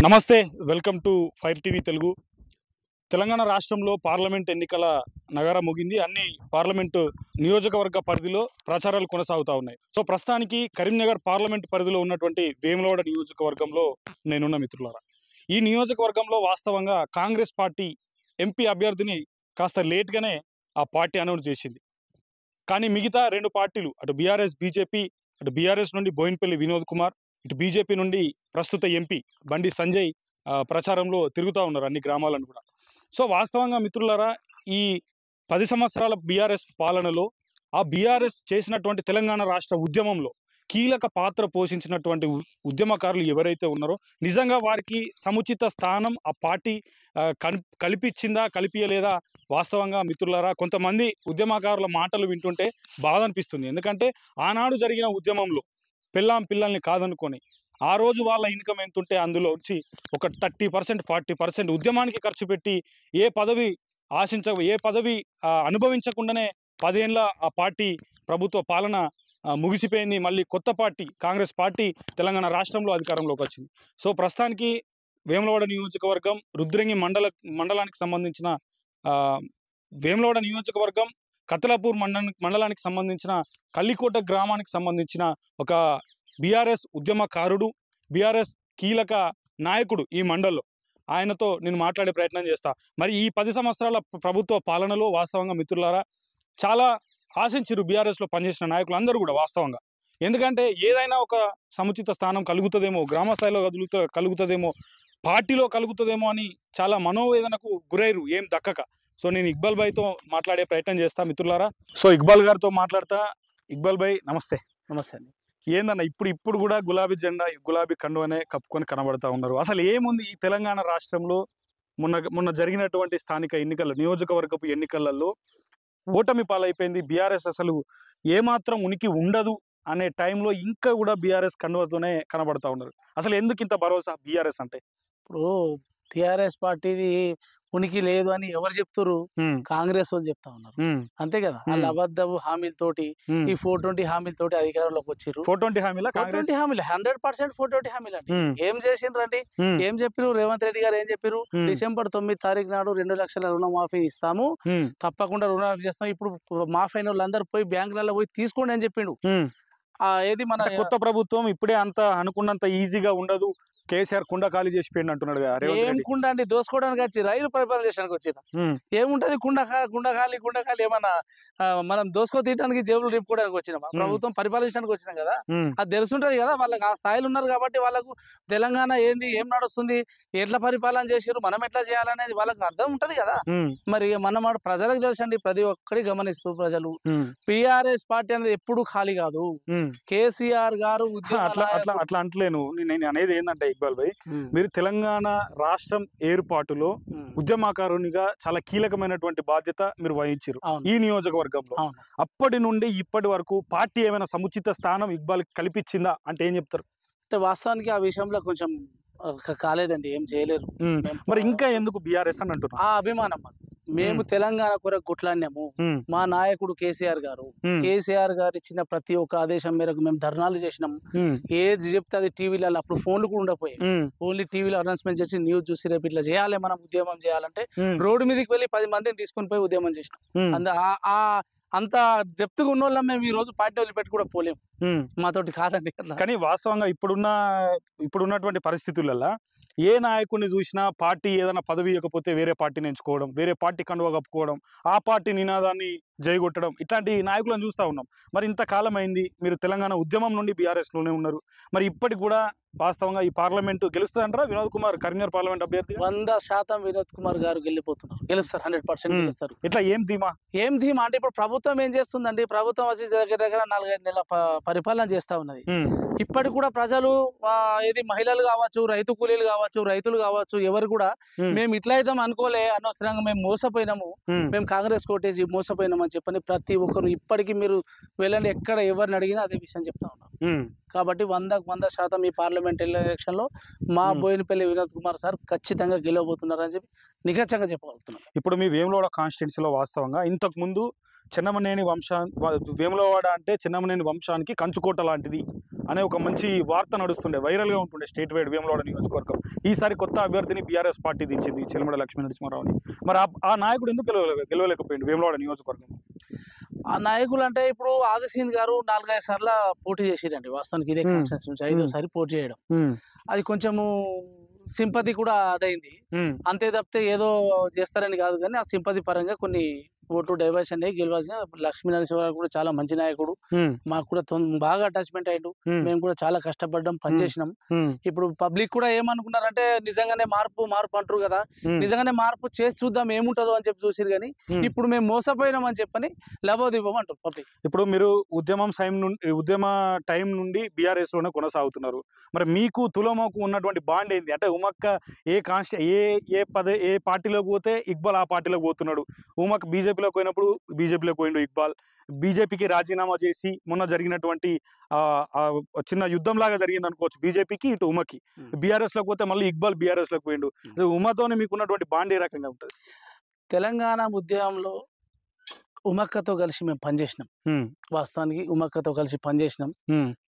నమస్తే, welcome to fire TV Telugu. Telangana రాష్ట్రంలో parliament ఎన్నికల నగరం ముగింది. అన్ని పార్లమెంటు నియోజకవర్గ పరిధిలో ప్రచారాలు కొనసాగుతూ ఉన్నాయి. సో ప్రస్తుతానికి కరీంనగర్ పార్లమెంట్ పరిధిలో ఉన్నటువంటి వేములవాడ నియోజకవర్గంలో నేనున్న మిత్రులారా. ఈ నియోజకవర్గంలో వాస్తవంగా కాంగ్రెస్ పార్టీ ఎంపీ అభ్యర్థిని కాస్త లేట్గానే ఆ పార్టీ అనౌన్స్ చేసింది. కానీ మిగతా రెండు పార్టీలు, అటు బీఆర్ఎస్ బీజేపీ, అటు బీఆర్ఎస్ నుండి బోయినపల్లి వినోద్ కుమార్, ఇటు బీజేపీ నుండి ప్రస్తుత ఎంపీ బండి సంజయ్ ప్రచారంలో తిరుగుతూ ఉన్నారు అన్ని గ్రామాలను కూడా. సో వాస్తవంగా మిత్రులారా, ఈ 10 సంవత్సరాల బీఆర్ఎస్ పాలనలో ఆ బీఆర్ఎస్ చేసినటువంటి తెలంగాణ రాష్ట్ర ఉద్యమంలో కీలక పాత్ర పోషించినటువంటి ఉద్యమకారులు ఎవరైతే ఉన్నారో నిజంగా వారికి సముచిత స్థానం ఆ పార్టీ కల్పించిందా, కలిపియలేదా? వాస్తవంగా మిత్రులారా, కొంతమంది ఉద్యమకారుల మాటలు వింటుంటే బాధ అనిపిస్తుంది. ఎందుకంటే ఆనాడు జరిగిన ఉద్యమంలో పిల్లల్ని కాదనుకొని ఆ రోజు వాళ్ళ ఇన్కమ్ ఎంత ఉంటే అందులో వచ్చి ఒక 30% 40% ఉద్యమానికి ఖర్చు పెట్టి ఏ పదవి అనుభవించకుండానే 10 ఏళ్ళ ఆ పార్టీ ప్రభుత్వ పాలన ముగిసిపోయింది. మళ్ళీ కొత్త పార్టీ కాంగ్రెస్ పార్టీ తెలంగాణ రాష్ట్రంలో అధికారంలోకి వచ్చింది. సో ప్రస్తుతానికి వేములవాడ నియోజకవర్గం రుద్రంగి మండలానికి సంబంధించిన వేములవాడ నియోజకవర్గం కతలాపూర్ మండలానికి సంబంధించిన కల్లికోట గ్రామానికి సంబంధించిన ఒక బీఆర్ఎస్ ఉద్యమకారుడు, బీఆర్ఎస్ కీలక నాయకుడు ఈ మండల్లో. ఆయనతో నేను మాట్లాడే ప్రయత్నం చేస్తా. మరి ఈ 10 సంవత్సరాల ప్రభుత్వ పాలనలో వాస్తవంగా మిత్రులారా చాలా ఆశించారు బీఆర్ఎస్లో పనిచేసిన నాయకులు అందరూ కూడా వాస్తవంగా. ఎందుకంటే ఏదైనా ఒక సముచిత స్థానం కలుగుతుందేమో, గ్రామ స్థాయిలో కలుగుతుందేమో, పార్టీలో కలుగుతుందేమో అని చాలా మనోవేదనకు గురైరు ఏం దక్కక. సో నేను ఇక్బాల్ భాయ్తో మాట్లాడే ప్రయత్నం చేస్తా మిత్రులారా. సో ఇక్బాల్ గారితో మాట్లాడతా. ఇక్బాల్ భాయ్ నమస్తే. నమస్తే అండి. ఏందన్న ఇప్పుడు కూడా గులాబీ జెండా, గులాబీ కండువనే కప్పుకొని కనబడతా ఉన్నారు. అసలు ఏముంది ఈ తెలంగాణ రాష్ట్రంలో? మొన్న జరిగినటువంటి స్థానిక ఎన్నికల నియోజకవర్గపు ఎన్నికలలో ఓటమి పాలైపోయింది బీఆర్ఎస్. అసలు ఏమాత్రం ఉనికి ఉండదు అనే టైంలో ఇంకా కూడా బీఆర్ఎస్ కండువతోనే కనబడతా ఉన్నారు. అసలు ఎందుకు ఇంత భరోసా బీఆర్ఎస్ అంటే? ఇప్పుడు టిఆర్ఎస్ పార్టీది ఉనికి లేదు అని ఎవరు చెప్తారు? కాంగ్రెస్ వాళ్ళు చెప్తా ఉన్నారు, అంతే కదా. వాళ్ళ అబద్ధపు హామీలతోటి, ఈ 420 హామీలతోటి అధికారంలోకి వచ్చారు. 420 హామీలు 100% 420 హామీలు అండి. ఏం చేసిండ్రండి? ఏం చెప్పారు? రేవంత్ రెడ్డి గారు ఏం చెప్పారు? డిసెంబర్ 9 తారీఖు నాడు 2 లక్షల రుణమాఫీ ఇస్తాము, తప్పకుండా రుణమాఫీ చేస్తాము, ఇప్పుడు మాఫీ అయిన వాళ్ళందరూ పోయి బ్యాంకులలో పోయి తీసుకోండి అని చెప్పిండు. ఏది మన కొత్త ప్రభుత్వం ఇప్పుడే అంత అనుకున్నంత ఈజీగా ఉండదు, కేసీఆర్ కుండ ఖాళీ చేసి పోయింది అంటున్నాడు. ఏం కుండ అండి? దోసుకోవడానికి వచ్చి రైలు పరిపాలన చేయడానికి వచ్చిన ఏముంటది? కుండ ఖాళీ ఏమన్నా మనం దోసుకో తీయడానికి, జేబులు నింపుకోవడానికి వచ్చినాం? ప్రభుత్వం పరిపాలించడానికి వచ్చినాం కదా, అది తెలుసుంటది కదా. వాళ్ళకి ఆ స్థాయిలో ఉన్నారు కాబట్టి వాళ్ళకు తెలంగాణ ఏంది, ఏం నడుస్తుంది, ఎట్లా పరిపాలన చేసారు, మనం ఎట్లా చేయాలనేది వాళ్ళకి అర్థం ఉంటది కదా. మరి మన ప్రజలకు తెలుసండి, ప్రతి ఒక్కరి గమనిస్తూ ప్రజలు టిఆర్ఎస్ పార్టీ అనేది ఎప్పుడు ఖాళీ కాదు. కేసీఆర్ గారు అట్లా అంటలేను. నేను అనేది ఏంటంటే ఇక్బాల్ భాయ్, మీరు తెలంగాణ రాష్ట్రం ఏర్పాటులో ఉద్యమకారునిగా చాలా కీలకమైనటువంటి బాధ్యత మీరు వహించారు ఈ నియోజకవర్గంలో. అప్పటి నుండి ఇప్పటి వరకు పార్టీ ఏమైనా సముచిత స్థానం ఇక్బాల్ కల్పించిందా అంటే ఏం చెప్తారు? అంటే వాస్తవానికి ఆ విషయంలో కొంచెం కాలేదండి, ఏం చేయలేరు. మరి ఇంకా ఎందుకు బీఆర్ఎస్ అని అంటున్నారు? ఆ అభిమానం. మేము తెలంగాణ కొరకు కొట్లాడినాము. మా నాయకుడు కేసీఆర్ గారు ఇచ్చిన ప్రతి ఒక్క ఆదేశం మేరకు మేము ధర్నాలు చేసినాము. ఏది చెప్తే అది టీవీలలో, అప్పుడు ఫోన్లు కూడా ఉండపోయాయి, ఓన్లీ టీవీలో అనౌన్స్మెంట్ చేసి న్యూస్ చూసి రేపు ఇట్లా చేయాలి, మనం ఉద్యమం చేయాలంటే రోడ్డు మీదకి వెళ్ళి 10 మందిని తీసుకొని పోయి ఉద్యమం చేసినాం. అంత డెప్త్ గా ఉన్న వాళ్ళం మేము ఈ రోజు పార్టీ వదిలిపెట్టి కూడా పోలేము, మాతోటి కాదండి. కానీ వాస్తవంగా ఇప్పుడున్నటువంటి పరిస్థితులలో ఏ నాయకుడిని చూసినా పార్టీ ఏదైనా పదవి ఇవ్వకపోతే వేరే పార్టీని ఎంచుకోవడం, వేరే పార్టీ కండువా కప్పుకోవడం, ఆ పార్టీ నినాదాన్ని జైగొట్టడం, ఇట్లాంటి నాయకులను చూస్తూ ఉన్నాం. మరి ఇంతకాలం అయింది, మీరు తెలంగాణ ఉద్యమం నుండి బీఆర్ఎస్లోనే ఉన్నారు. మరి ఇప్పటికి కూడా వాస్తవంగా ఈ పార్లమెంట్ గెలుస్తుందంటారా? వినోద్ కుమార్ కరీంనగర్ పార్లమెంట్ అభ్యర్థి 100% వినోద్ కుమార్ గారు గెలుస్తారు, 100% గెలుస్తారు. ఇట్లా ఏం ధీమా అంటే ఇప్పుడు ప్రభుత్వం ఏం చేస్తుందండి? ప్రభుత్వం వచ్చి దగ్గర 4-5 నెలల పరిపాలన చేస్తా ఉన్నది. ఇప్పటికి కూడా ప్రజలు ఏది మహిళలు కావచ్చు, రైతు కూలీలు కావచ్చు, రైతులు కావచ్చు, ఎవరు కూడా మేము ఇట్లా అయితే అనుకోలే, అనవసరంగా మేము మోసపోయినాము, మేము కాంగ్రెస్ కోటేసి మోసపోయినాము అని చెప్పని ప్రతి ఒక్కరు ఇప్పటికీ మీరు వెళ్ళండి, ఎక్కడ ఎవరిని అడిగినా అదే విషయం చెప్తా ఉన్నారు. కాబట్టి 100% ఈ పార్లమెంట్ ఎలక్షన్ లో మా బోయినపల్లి వినోద్ కుమార్ సార్ ఖచ్చితంగా గెలవబోతున్నారని చెప్పి నిఖచ్చితంగా చెప్పగలుగుతున్నాం. ఇప్పుడు మీ వేములవాడ కాన్స్టిట్యున్సీలో వాస్తవంగా ఇంతకు ముందు చెన్నమనేని వేములవాడ అంటే చెన్నమనేని వంశానికి కంచుకోట లాంటిది అనే ఒక మంచి వార్త నడుస్తుండే, వైరల్గా ఉంటుండే స్టేట్ వైడ్ వేములవాడ నియోజకవర్గం. ఈసారి కొత్త అభ్యర్థిని బీఆర్ఎస్ పార్టీ దించింది, చెల్మడ లక్ష్మీ నరసింహారావుని. మరి ఆ నాయకుడు ఎందుకు గెలవలేకపోయింది వేములవాడ నియోజకవర్గం? ఆ నాయకులు అంటే ఇప్పుడు ఆదిశీన్ గారు 4-5 సార్లు పోటీ చేసిరండి. వాస్తవానికి ఇదే కాన్స్టిట్యూన్సీ నుంచి 5వ పోటీ చేయడం, అది కొంచెము సింపతి కూడా అదైంది. అంతే తప్పితే ఏదో చేస్తారని కాదు, కానీ ఆ సింపతి పరంగా కొన్ని ఓట్లు డైవర్షన్ అయ్యి గెలవాల్సిన. లక్ష్మీ నరసింహారావు కూడా చాలా మంచి నాయకుడు, మాకు కూడా బాగా అటాచ్మెంట్ అయ్యాడు. మేము కూడా చాలా కష్టపడ్డాం, పనిచేసినాం. ఇప్పుడు పబ్లిక్ కూడా ఏమనుకున్నారంటే నిజంగానే మార్పు అంటారు కదా, నిజంగానే మార్పు చేసి చూద్దాం ఏముంటుందో అని చెప్పి చూసిరు, కానీ ఇప్పుడు మేము మోసపోయినాం అని చెప్పని లబోదివ్వం అంటారు పబ్లిక్. ఇప్పుడు మీరు ఉద్యమ టైం నుండి బీఆర్ఎస్ లోనే కొనసాగుతున్నారు. మరి మీకు తులమకు ఉన్నటువంటి బాండ్ ఏంది? అంటే ఉమక్క ఏ పార్టీలోకి పోతే ఇక్బాల్ ఆ పార్టీలోకి పోతున్నాడు. ఉమక్ బీజేపీలోకి పోయినప్పుడు బీజేపీలోకి పోయిండు ఇక్బాల్. బీజేపీకి రాజీనామా చేసి మొన్న జరిగినటువంటి చిన్న యుద్ధం లాగా జరిగింది అనుకోవచ్చు బీజేపీకి, ఇటు ఉమకి. బీఆర్ఎస్ లోకి పోతే మళ్ళీ ఇక్బాల్ బీఆర్ఎస్ లోకి పోయిండు. ఉమతోనే మీకున్నటువంటి బాండ్ ఏ రకంగా ఉంటుంది? తెలంగాణ ఉద్యమంలో ఉమక్కతో కలిసి మేము పనిచేసినాం. వాస్తవానికి ఉమక్కతో కలిసి పనిచేసినాం.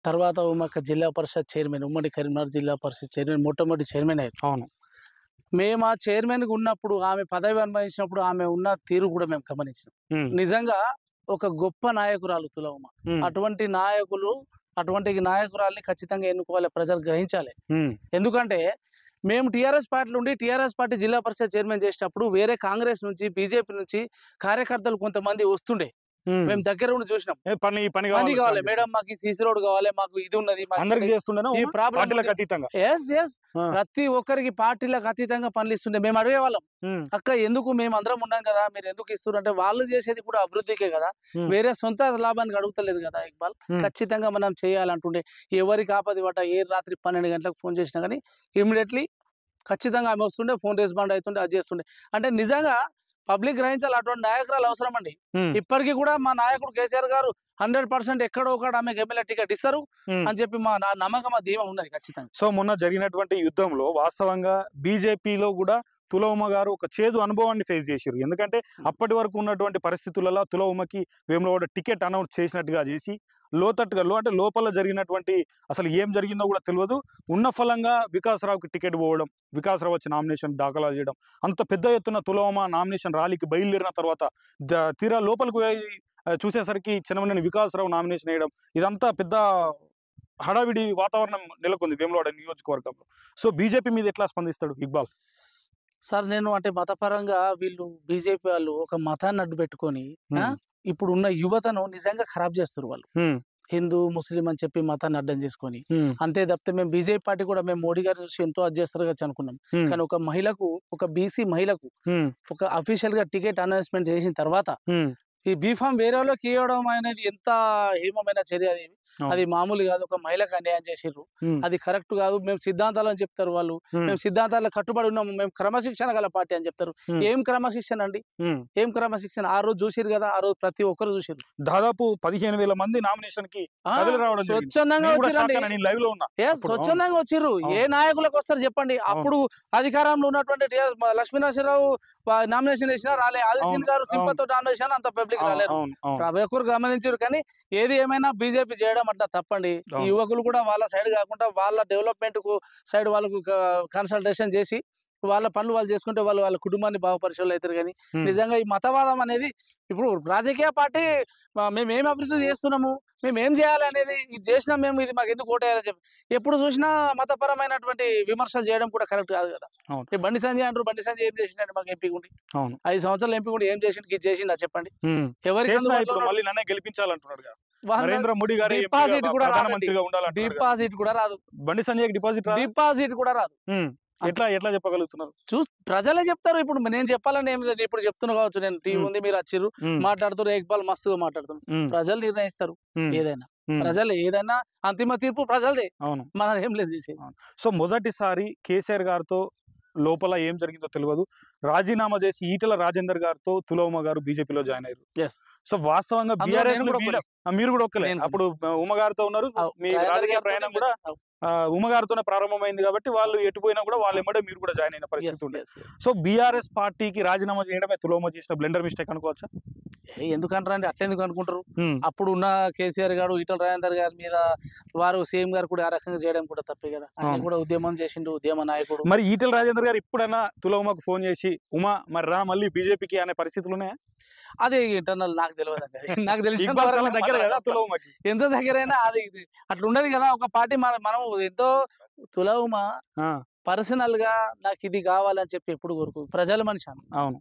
తర్వాత ఉమక్క జిల్లా పరిషత్ చైర్మన్, ఉమ్మడి కరీంనగర్ జిల్లా పరిషత్ చైర్మన్, మొట్టమొదటి చైర్మన్ అయ్యారు. అవును. మేము ఆ చైర్మన్ గా ఉన్నప్పుడు, ఆమె పదవి అనుభవించినప్పుడు ఆమె ఉన్న తీరు కూడా మేము గమనించినాం. నిజంగా ఒక గొప్ప నాయకురాలు తులమ్మ. అటువంటి నాయకురాల్ని ఖచ్చితంగా ఎన్నుకోవాలి, ప్రజలు గ్రహించాలి. ఎందుకంటే మేము టీఆర్ఎస్ పార్టీ నుండి టీఆర్ఎస్ పార్టీ జిల్లా పరిషత్ చైర్మన్ చేసేటప్పుడు వేరే కాంగ్రెస్ నుంచి బీజేపీ నుంచి కార్యకర్తలు కొంతమంది వస్తుండే, మేము దగ్గర ఉండి చూసినాం. పని కావాలి మేడం, మాకు సీసీ రోడ్ కావాలి, మాకు ఇది ఉన్నది, ప్రతి ఒక్కరికి పార్టీలకు అతీతంగా పనులు ఇస్తుండే. మేము అడిగే వాళ్ళం, అక్క ఎందుకు మేము అందరం ఉన్నాం కదా, మీరు ఎందుకు ఇస్తున్నారు అంటే, వాళ్ళు చేసేది కూడా అభివృద్ధికే కదా, వేరే సొంత లాభానికి అడుగుతలేదు కదా ఇక్బాల్, ఖచ్చితంగా మనం చేయాలంటుండే. ఎవరికి ఆపది పడ్డ ఏ రాత్రి 12 గంటలకు ఫోన్ చేసినా కానీ ఇమ్మీడియట్లీ ఖచ్చితంగా ఆమె వస్తుండే, ఫోన్ రెస్పాండ్ అవుతుండే, అది చేస్తుండే. అంటే నిజంగా పబ్లిక్ గ్రహించాలి, అటువంటి నాయకురాలు అవసరం అండి. ఇప్పటికీ కూడా మా నాయకుడు కేసీఆర్ గారు 100% ఎక్కడో ఒకటి ఆమెకు ఎమ్మెల్యే టికెట్ ఇస్తారు అని చెప్పి మా నమ్మకం, ఆ ధీమా ఉన్నది ఖచ్చితంగా. సో మొన్న జరిగినటువంటి యుద్ధంలో వాస్తవంగా బీజేపీలో కూడా తులమ్మ గారు ఒక చేదు అనుభవాన్ని ఫేస్ చేశారు. ఎందుకంటే అప్పటి వరకు ఉన్నటువంటి పరిస్థితులలో తులమ్మకి వేములవాడ టికెట్ అనౌన్స్ చేసినట్టుగా చేసి లోతట్టుగా అంటే లోపల జరిగినటువంటి అసలు ఏం జరిగిందో కూడా తెలియదు. ఉన్న ఫలంగా వికాసరావుకి టికెట్ పోవడం, వికాసరావు వచ్చి నామినేషన్ దాఖలా చేయడం, అంత పెద్ద ఎత్తున తులమ్మ నామినేషన్ ర్యాలీకి బయలుదేరిన తర్వాత తీరా లోపలికి చూసేసరికి చెన్నమనేని వికాసరావు నామినేషన్ వేయడం, ఇదంతా పెద్ద హడావిడి వాతావరణం నెలకొంది వేములవాడ నియోజకవర్గంలో. సో బీజేపీ మీద ఎట్లా స్పందిస్తాడు ఇక్బాల్? సార్ నేను అంటే మతపరంగా వీళ్ళు బీజేపీ వాళ్ళు ఒక మతాన్ని అడ్డు పెట్టుకొని ఇప్పుడు ఉన్న యువతను నిజంగా ఖరాబ్ చేస్తారు. వాళ్ళు హిందూ ముస్లిం అని చెప్పి మతాన్ని అడ్డం చేసుకొని, అంతే తప్పితే మేము బీజేపీ పార్టీ కూడా మేము మోడీ గారు చూసి ఎంతో అడ్జస్తారు కదా అనుకున్నాం. కానీ ఒక మహిళకు, ఒక బీసీ మహిళకు ఒక అఫీషియల్ గా టికెట్ అనౌన్స్మెంట్ చేసిన తర్వాత ఈ బీఫామ్ వేరే వాళ్ళకి ఇవ్వడం అనేది ఎంత హేమమైన చర్య. అది మామూలు కాదు, ఒక మహిళకు అన్యాయం చేసిర్రు, అది కరెక్ట్ కాదు. మేము సిద్ధాంతాలు అని చెప్తారు వాళ్ళు, మేము సిద్ధాంతాలకు కట్టుబడి ఉన్నాము, మేము క్రమశిక్షణ గల పార్టీ అని చెప్తారు. ఏం క్రమశిక్షణ అండి, ఏం క్రమశిక్షణ? ఆ రోజు చూసిరు కదా, ఆ రోజు ప్రతి ఒక్కరు చూసిరు. దాదాపు 15,000 మంది నామినేషన్ కి స్వచ్ఛందంగా వచ్చిర్రు. ఏ నాయకులకు వస్తారు చెప్పండి? అప్పుడు అధికారంలో ఉన్నటువంటి లక్ష్మీ నరసింహారావు నామినేషన్ వేసినా రాలే, ఆదిశీన్ గారు సింపతో నామినేషన్ అంత పబ్లిక్ రాలేరు, ప్రతి ఒక్కరు గమనించారు. కానీ ఏది ఏమైనా బీజేపీ చేయడం అట్లా తప్పండి. ఈ యువకులు కూడా వాళ్ళ సైడ్ కాకుండా వాళ్ళ డెవలప్మెంట్ కు సైడ్ వాళ్ళకు కన్సల్టేషన్ చేసి వాళ్ళ పనులు వాళ్ళు చేసుకుంటే వాళ్ళు వాళ్ళ కుటుంబాన్ని బాగుపరిచేవాళ్ళు అవుతారు. కానీ నిజంగా ఈ మతవాదం అనేది, ఇప్పుడు రాజకీయ పార్టీ మేము ఏం అభివృద్ధి చేస్తున్నాము, మేము ఏం చేయాలి అనేది, ఇది చేసినాం మేము, ఇది మాకు ఎందుకు ఓటేయాలని చెప్పి ఎప్పుడు చూసినా మతపరమైనటువంటి విమర్శలు చేయడం కూడా కరెక్ట్ కాదు కదా. బండి సంజయ్ అంటారు, బండి సంజయ్ ఏం చేసిండు మాకు ఎంపీ ఉండి 5 సంవత్సరాలు ఎంపీ ఉండి ఏం చేసిండు, ఇది చేసిండా చెప్పండి? ఎవరికి గెలిపించాలంటున్నాడు నరేంద్ర మోడీ గారు, డిపాజిట్ కూడా రాదు, బండి సంజయ్ డిపాజిట్ కూడా రాదు. ఎట్లా చెప్పగలుగుతున్నారు? ప్రజలే చెప్తారు. ఇప్పుడు నేను చెప్పాలని ఏం లేదు, ఇప్పుడు చెప్తున్నా కావచ్చు, నేను టీవీ ఉంది, మీరు వచ్చిర్రు మాట్లాడుతారు, ఇక్బాల్ మస్తుగా మాట్లాడుతున్నారు. ప్రజలు నిర్ణయిస్తారు ఏదైనా, ప్రజలు ఏదైనా అంతిమ తీర్పు ప్రజలదే, మనది ఏం లేదు చేసేది. సో మొదటిసారి కేసీఆర్ గారితో లోపల ఏం జరిగిందో తెలియదు. రాజీనామా చేసి ఈటెల రాజేందర్ గారితో తులౌమ గారు బీజేపీలో జాయిన్ అయ్యారు. సో వాస్తవంగా బీఆర్ఎస్ మీరు కూడా ఒక్కలే అప్పుడు ఉమ గారితో ఉన్నారు. మీ రాజకీయ ప్రయాణం కూడా ఉమ్మగారితోనే ప్రారంభమైంది కాబట్టి వాళ్ళు ఎటుపోయినా కూడా వాళ్ళు ఎమ్మడే మీరు కూడా జాయిన్ అయిన పరిస్థితి ఉండే. సో బీఆర్ఎస్ పార్టీకి రాజీనామా చేయడమే తులౌమ చేసిన బ్లెండర్ మిస్టేక్ అనుకోవచ్చా? ఎందుకంటారండి, అట్లెందుకు అనుకుంటారు? అప్పుడు ఉన్న కేసీఆర్ గారు ఈటల రాజేందర్ గారి మీద వారు సీఎం గారు కూడా ఆ రకంగా చేయడం కూడా తప్పే కదా. ఆయన కూడా ఉద్యమం చేసిండు, ఉద్యమ నాయకుడు. మరి ఈటల రాజేందర్ గారు ఇప్పుడైనా తులౌమకు ఫోన్ చేసి ఉమా మరి రా మళ్ళీ బీజేపీకి అనే పరిస్థితులు ఉన్నాయా? అదే ఇంటర్నల్ నాకు తెలియదు అండి. నాకు తెలిసి దగ్గర కదా తులౌమకి, ఎంత దగ్గరైనా అది అట్లా ఉండదు కదా. ఒక పార్టీ మనం ఎంతో తులౌమ పర్సనల్ గా నాకు ఇది కావాలని చెప్పి ఎప్పుడు కోరుకు ప్రజల మనిషి.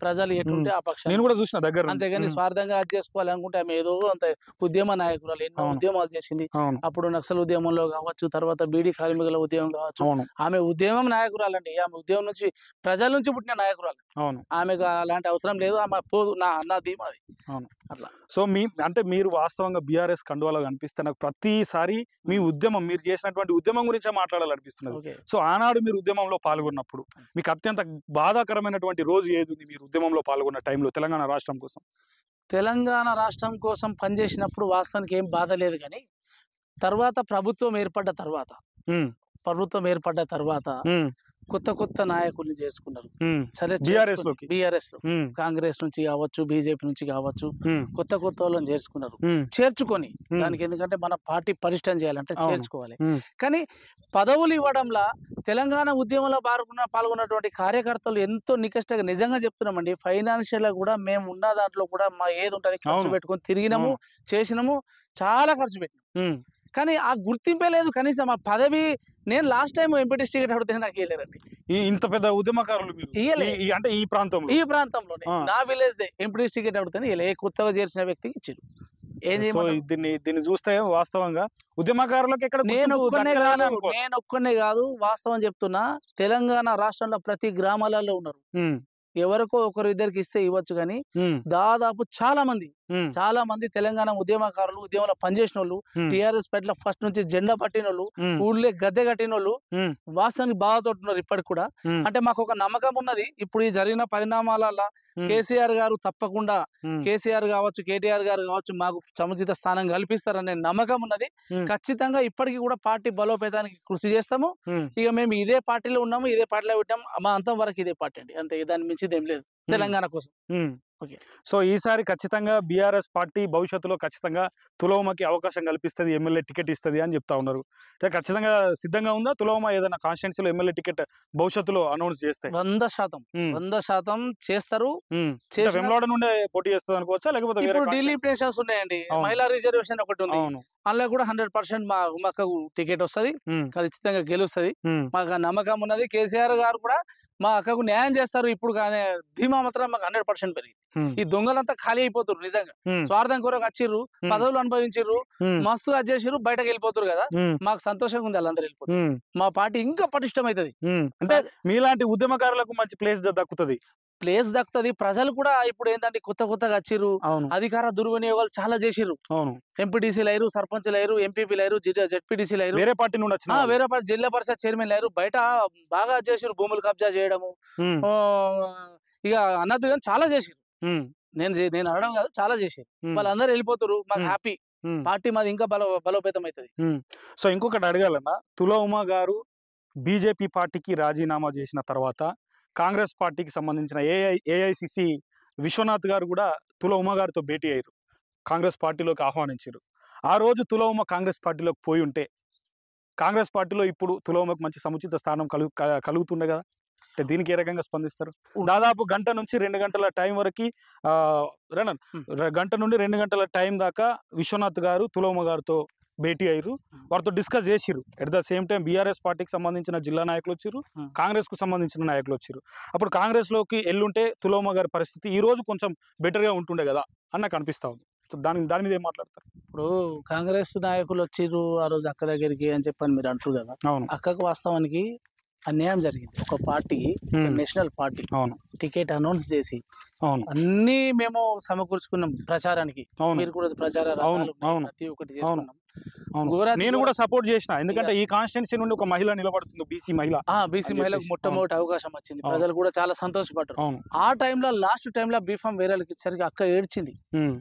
ప్రజలు ఎటుంటే ఆ పక్షం నేను కూడా చూసిన దగ్గర. అంతేగాని స్వార్థంగా అది చేసుకోవాలనుకుంటే ఆమె ఏదో అంత ఉద్యమ నాయకురాలు, ఎన్నో ఉద్యమాలు చేసింది. అప్పుడు నక్సల్ ఉద్యమంలో కావచ్చు, తర్వాత బీడీ కార్మికుల ఉద్యమం కావచ్చు. ఆమె ఉద్యమం నాయకురాలండి. ఆమె ఉద్యమం నుంచి ప్రజల నుంచి పుట్టిన నాయకురాలు. ఆమెకు అలాంటి అవసరం లేదు. ఆమె పోదు నా ధీమాది అట్లా. సో అంటే మీరు వాస్తవంగా బీఆర్ఎస్ కండువాలో కనిపిస్తే నాకు ప్రతిసారి మీ ఉద్యమం, మీరు చేసినటువంటి ఉద్యమం గురించే మాట్లాడాలనిపిస్తున్నది. సో ఆనాడు మీరు ఉద్యమంలో పాల్గొన్నప్పుడు మీకు అత్యంత బాధాకరమైనటువంటి రోజు ఏది ఉంది మీరు ఉద్యమంలో పాల్గొన్న టైంలో తెలంగాణ రాష్ట్రం కోసం? తెలంగాణ రాష్ట్రం కోసం పనిచేసినప్పుడు వాస్తవానికి ఏం బాధ లేదు, కానీ తర్వాత ప్రభుత్వం ఏర్పడ్డ తర్వాత కొత్త నాయకుల్ని చేసుకున్నారు. సరే, బీఆర్ఎస్ లో కాంగ్రెస్ నుంచి కావచ్చు, బీజేపీ నుంచి కావచ్చు, కొత్త వాళ్ళని చేర్చుకొని దానికి, ఎందుకంటే మన పార్టీ పరిష్టం చేయాలంటే చేర్చుకోవాలి. కానీ పదవులు ఇవ్వడంలో తెలంగాణ ఉద్యమంలో పాల్గొన్నటువంటి కార్యకర్తలు ఎంతో నికష్టంగా, నిజంగా చెప్తున్నామండి, ఫైనాన్షియల్ గా కూడా మేము ఉన్న దాంట్లో కూడా మా ఏది ఉంటుంది ఖర్చు పెట్టుకొని తిరిగినాము, చేసినాము, చాలా ఖర్చు పెట్టినాము. కానీ ఆ గుర్తింపే లేదు. కనీసం ఆ పదవి, నేను లాస్ట్ టైం ఎంపీటీసీ టికెట్ అడిగితే నాకు ఇవ్వలేరండి. ఇంత పెద్ద ఉద్యమకారులు అంటే ఈ ప్రాంతంలోనే నా విలేజ్ దే ఎంపీటీసీ టికెట్ అడిగితే కొత్తగా చేర్చిన వ్యక్తికి ఇచ్చారు. దీన్ని చూస్తే వాస్తవంగా ఉద్యమకారులకు ఎక్కడ నేను ఒక్కనే కాదు, వాస్తవం చెప్తున్నా, తెలంగాణ రాష్ట్రంలో ప్రతి గ్రామాలలో ఉన్నారు. ఎవరికో ఒకరు ఇద్దరికి ఇస్తే ఇవ్వచ్చు, కానీ దాదాపు చాలా మంది తెలంగాణ ఉద్యమకారులు, ఉద్యమంలో పనిచేసిన వాళ్ళు, టిఆర్ఎస్ పట్ల ఫస్ట్ నుంచి జెండా పట్టిన వాళ్ళు, ఊళ్ళో గద్దె కట్టిన వాళ్ళు వాస్తవానికి బాధతోటున్నారు ఇప్పటికి కూడా. అంటే మాకు ఒక నమ్మకం ఉన్నది, ఇప్పుడు ఈ జరిగిన పరిణామాల కేసీఆర్ గారు తప్పకుండా, కేసీఆర్ కావచ్చు, కేటీఆర్ గారు కావచ్చు, మాకు సముచిత స్థానం కల్పిస్తారనే నమ్మకం ఉన్నది. ఖచ్చితంగా ఇప్పటికీ కూడా పార్టీ బలోపేతానికి కృషి చేస్తాము. ఇక మేము ఇదే పార్టీలో ఉన్నాము, ఇదే పార్టీలో పెట్టాము, మా అంతం వరకు ఇదే పార్టీ అండి, అంతే. దాని మించిది ఏం లేదు తెలంగాణ కోసం. సో ఈసారి ఖచ్చితంగా బీఆర్ఎస్ పార్టీ భవిష్యత్తులో ఖచ్చితంగా తులౌమకి అవకాశం కల్పిస్తుంది, ఎమ్మెల్యే టికెట్ ఇస్తుంది అని చెప్తా ఉన్నారు. ఖచ్చితంగా సిద్ధంగా ఉందా తులౌమ ఏదైనా కాన్స్టిట్యున్సీలో ఎమ్మెల్యే టికెట్ భవిష్యత్తులో అనౌన్స్ చేస్తే? 100% చేస్తారు. వెమ్లవాడ నుండే పోటీ చేస్తుంది అనుకోవచ్చా, లేకపోతే డీలిమిటేషన్స్ ఉన్నాయండి? మహిళా రిజర్వేషన్ ఒకటి ఉంది, అందులో కూడా 100% మా ఉమ్మకు టికెట్ వస్తుంది, ఖచ్చితంగా గెలుస్తుంది. మాకు నమ్మకం ఉన్నది. కేసీఆర్ గారు కూడా మా అక్కకు న్యాయం చేస్తారు ఇప్పుడు, కానీ ధీమా మాత్రం మాకు 100% పెరిగింది. ఈ దొంగలంతా ఖాళీ అయిపోతారు, నిజంగా స్వార్థం కొరకు వచ్చిర్రు, పదవులు అనుభవించిర్రు, మస్తు అది చేసిర్రు, బయటకు వెళ్ళిపోతారు కదా. మాకు సంతోషంగా ఉంది, వాళ్ళందరూ వెళ్ళిపోతారు. మా పార్టీ ఇంకా పటిష్టం అవుతుంది. అంటే మీలాంటి ఉద్యమకారులకు మంచి ప్లేస్ దక్కుతుంది. ప్రజలు కూడా ఇప్పుడు ఏంటంటే కొత్తగా వచ్చిర్రు, అధికార దుర్వినియోగాలు చాలా చేసిర్రు. ఎంపీటీసీలు అయ్యారు, సర్పంచ్లు అయ్యారు, ఎంపీపీలు అయ్యారు, జెడ్పీటీసీలు అయ్యారు, వేరే పార్టీ జిల్లా పరిషత్ చైర్మన్లు అయ్యారు. బయట బాగా చేసిర్రు, భూములు కబ్జా చేయడము, ఇక అన్నది కానీ చాలా చేసిర్రు. నేను అనడం కాదు, చాలా చేసిర్రు. వాళ్ళందరూ వెళ్ళిపోతారు, మాకు హ్యాపీ. పార్టీ మాది ఇంకా బలోపేతం అవుతుంది. సో ఇంకొకటి అడగాలన్నా, తులౌమ గారు బీజేపీ పార్టీకి రాజీనామా చేసిన తర్వాత కాంగ్రెస్ పార్టీకి సంబంధించిన ఏఐసిసి విశ్వనాథ్ గారు కూడా తులౌమ గారితో భేటీ అయ్యారు, కాంగ్రెస్ పార్టీలోకి ఆహ్వానించారు. ఆ రోజు తులౌమ కాంగ్రెస్ పార్టీలోకి పోయి ఉంటే కాంగ్రెస్ పార్టీలో ఇప్పుడు తులౌమకు మంచి సముచిత స్థానం కలుగుతుండే కదా. అంటే దీనికి ఏ రకంగా స్పందిస్తారు? దాదాపు గంట నుంచి 2 గంటల టైం వరకు, గంట నుండి 2 గంటల టైం దాకా విశ్వనాథ్ గారు తులౌమ గారితో భేటీ అయ్యారు, వారితో డిస్కస్ చేసిర్రు. At the same time BRS పార్టీకి సంబంధించిన జిల్లా నాయకులు వచ్చారు, కాంగ్రెస్ కు సంబంధించిన నాయకులు వచ్చారు. అప్పుడు కాంగ్రెస్ లోకి ఎల్లుంటే తులౌమ గారి పరిస్థితి ఈ రోజు కొంచెం బెటర్ గా ఉంటుండే కదా అన్న కనిపిస్తా ఉంది. దాని మీద ఏం మాట్లాడతారు? ఇప్పుడు కాంగ్రెస్ నాయకులు వచ్చిర్రు ఆ రోజు అక్క దగ్గరికి అని చెప్పని మీరు అంటారు కదా. అక్కకు వాస్తవానికి అన్యాయం జరిగింది. ఒక party, national party ticket announce చేసి అవును అన్ని మేము సమకూర్చుకున్నాం ప్రచారానికి. అవును మీరు కూడా ప్రచార అవును రథాలు ఉన్నాయి, అవును ప్రతి ఒక్కటి అవును చేసుకున్నాం. అవును ఘోరాతి నేను ఘోర కూడా సపోర్ట్ చేసిన, ఎందుకంటే ఇక ఈ కాన్స్టిట్యున్సీ నుండి ఒక మహిళ నిలబడుతుంది, బీసీ మహిళ బీసీ అని మహిళకు చెప్పేసి. అవును మొట్టమొదటి అవకాశం వచ్చింది. అవును ప్రజలు కూడా చాలా సంతోషపడ్డారు. అవును ఆ టైంలో లాస్ట్ టైంలో బీఫామ్ వేరే వాళ్ళకి ఇచ్చేసరికి అక్క ఏడ్చింది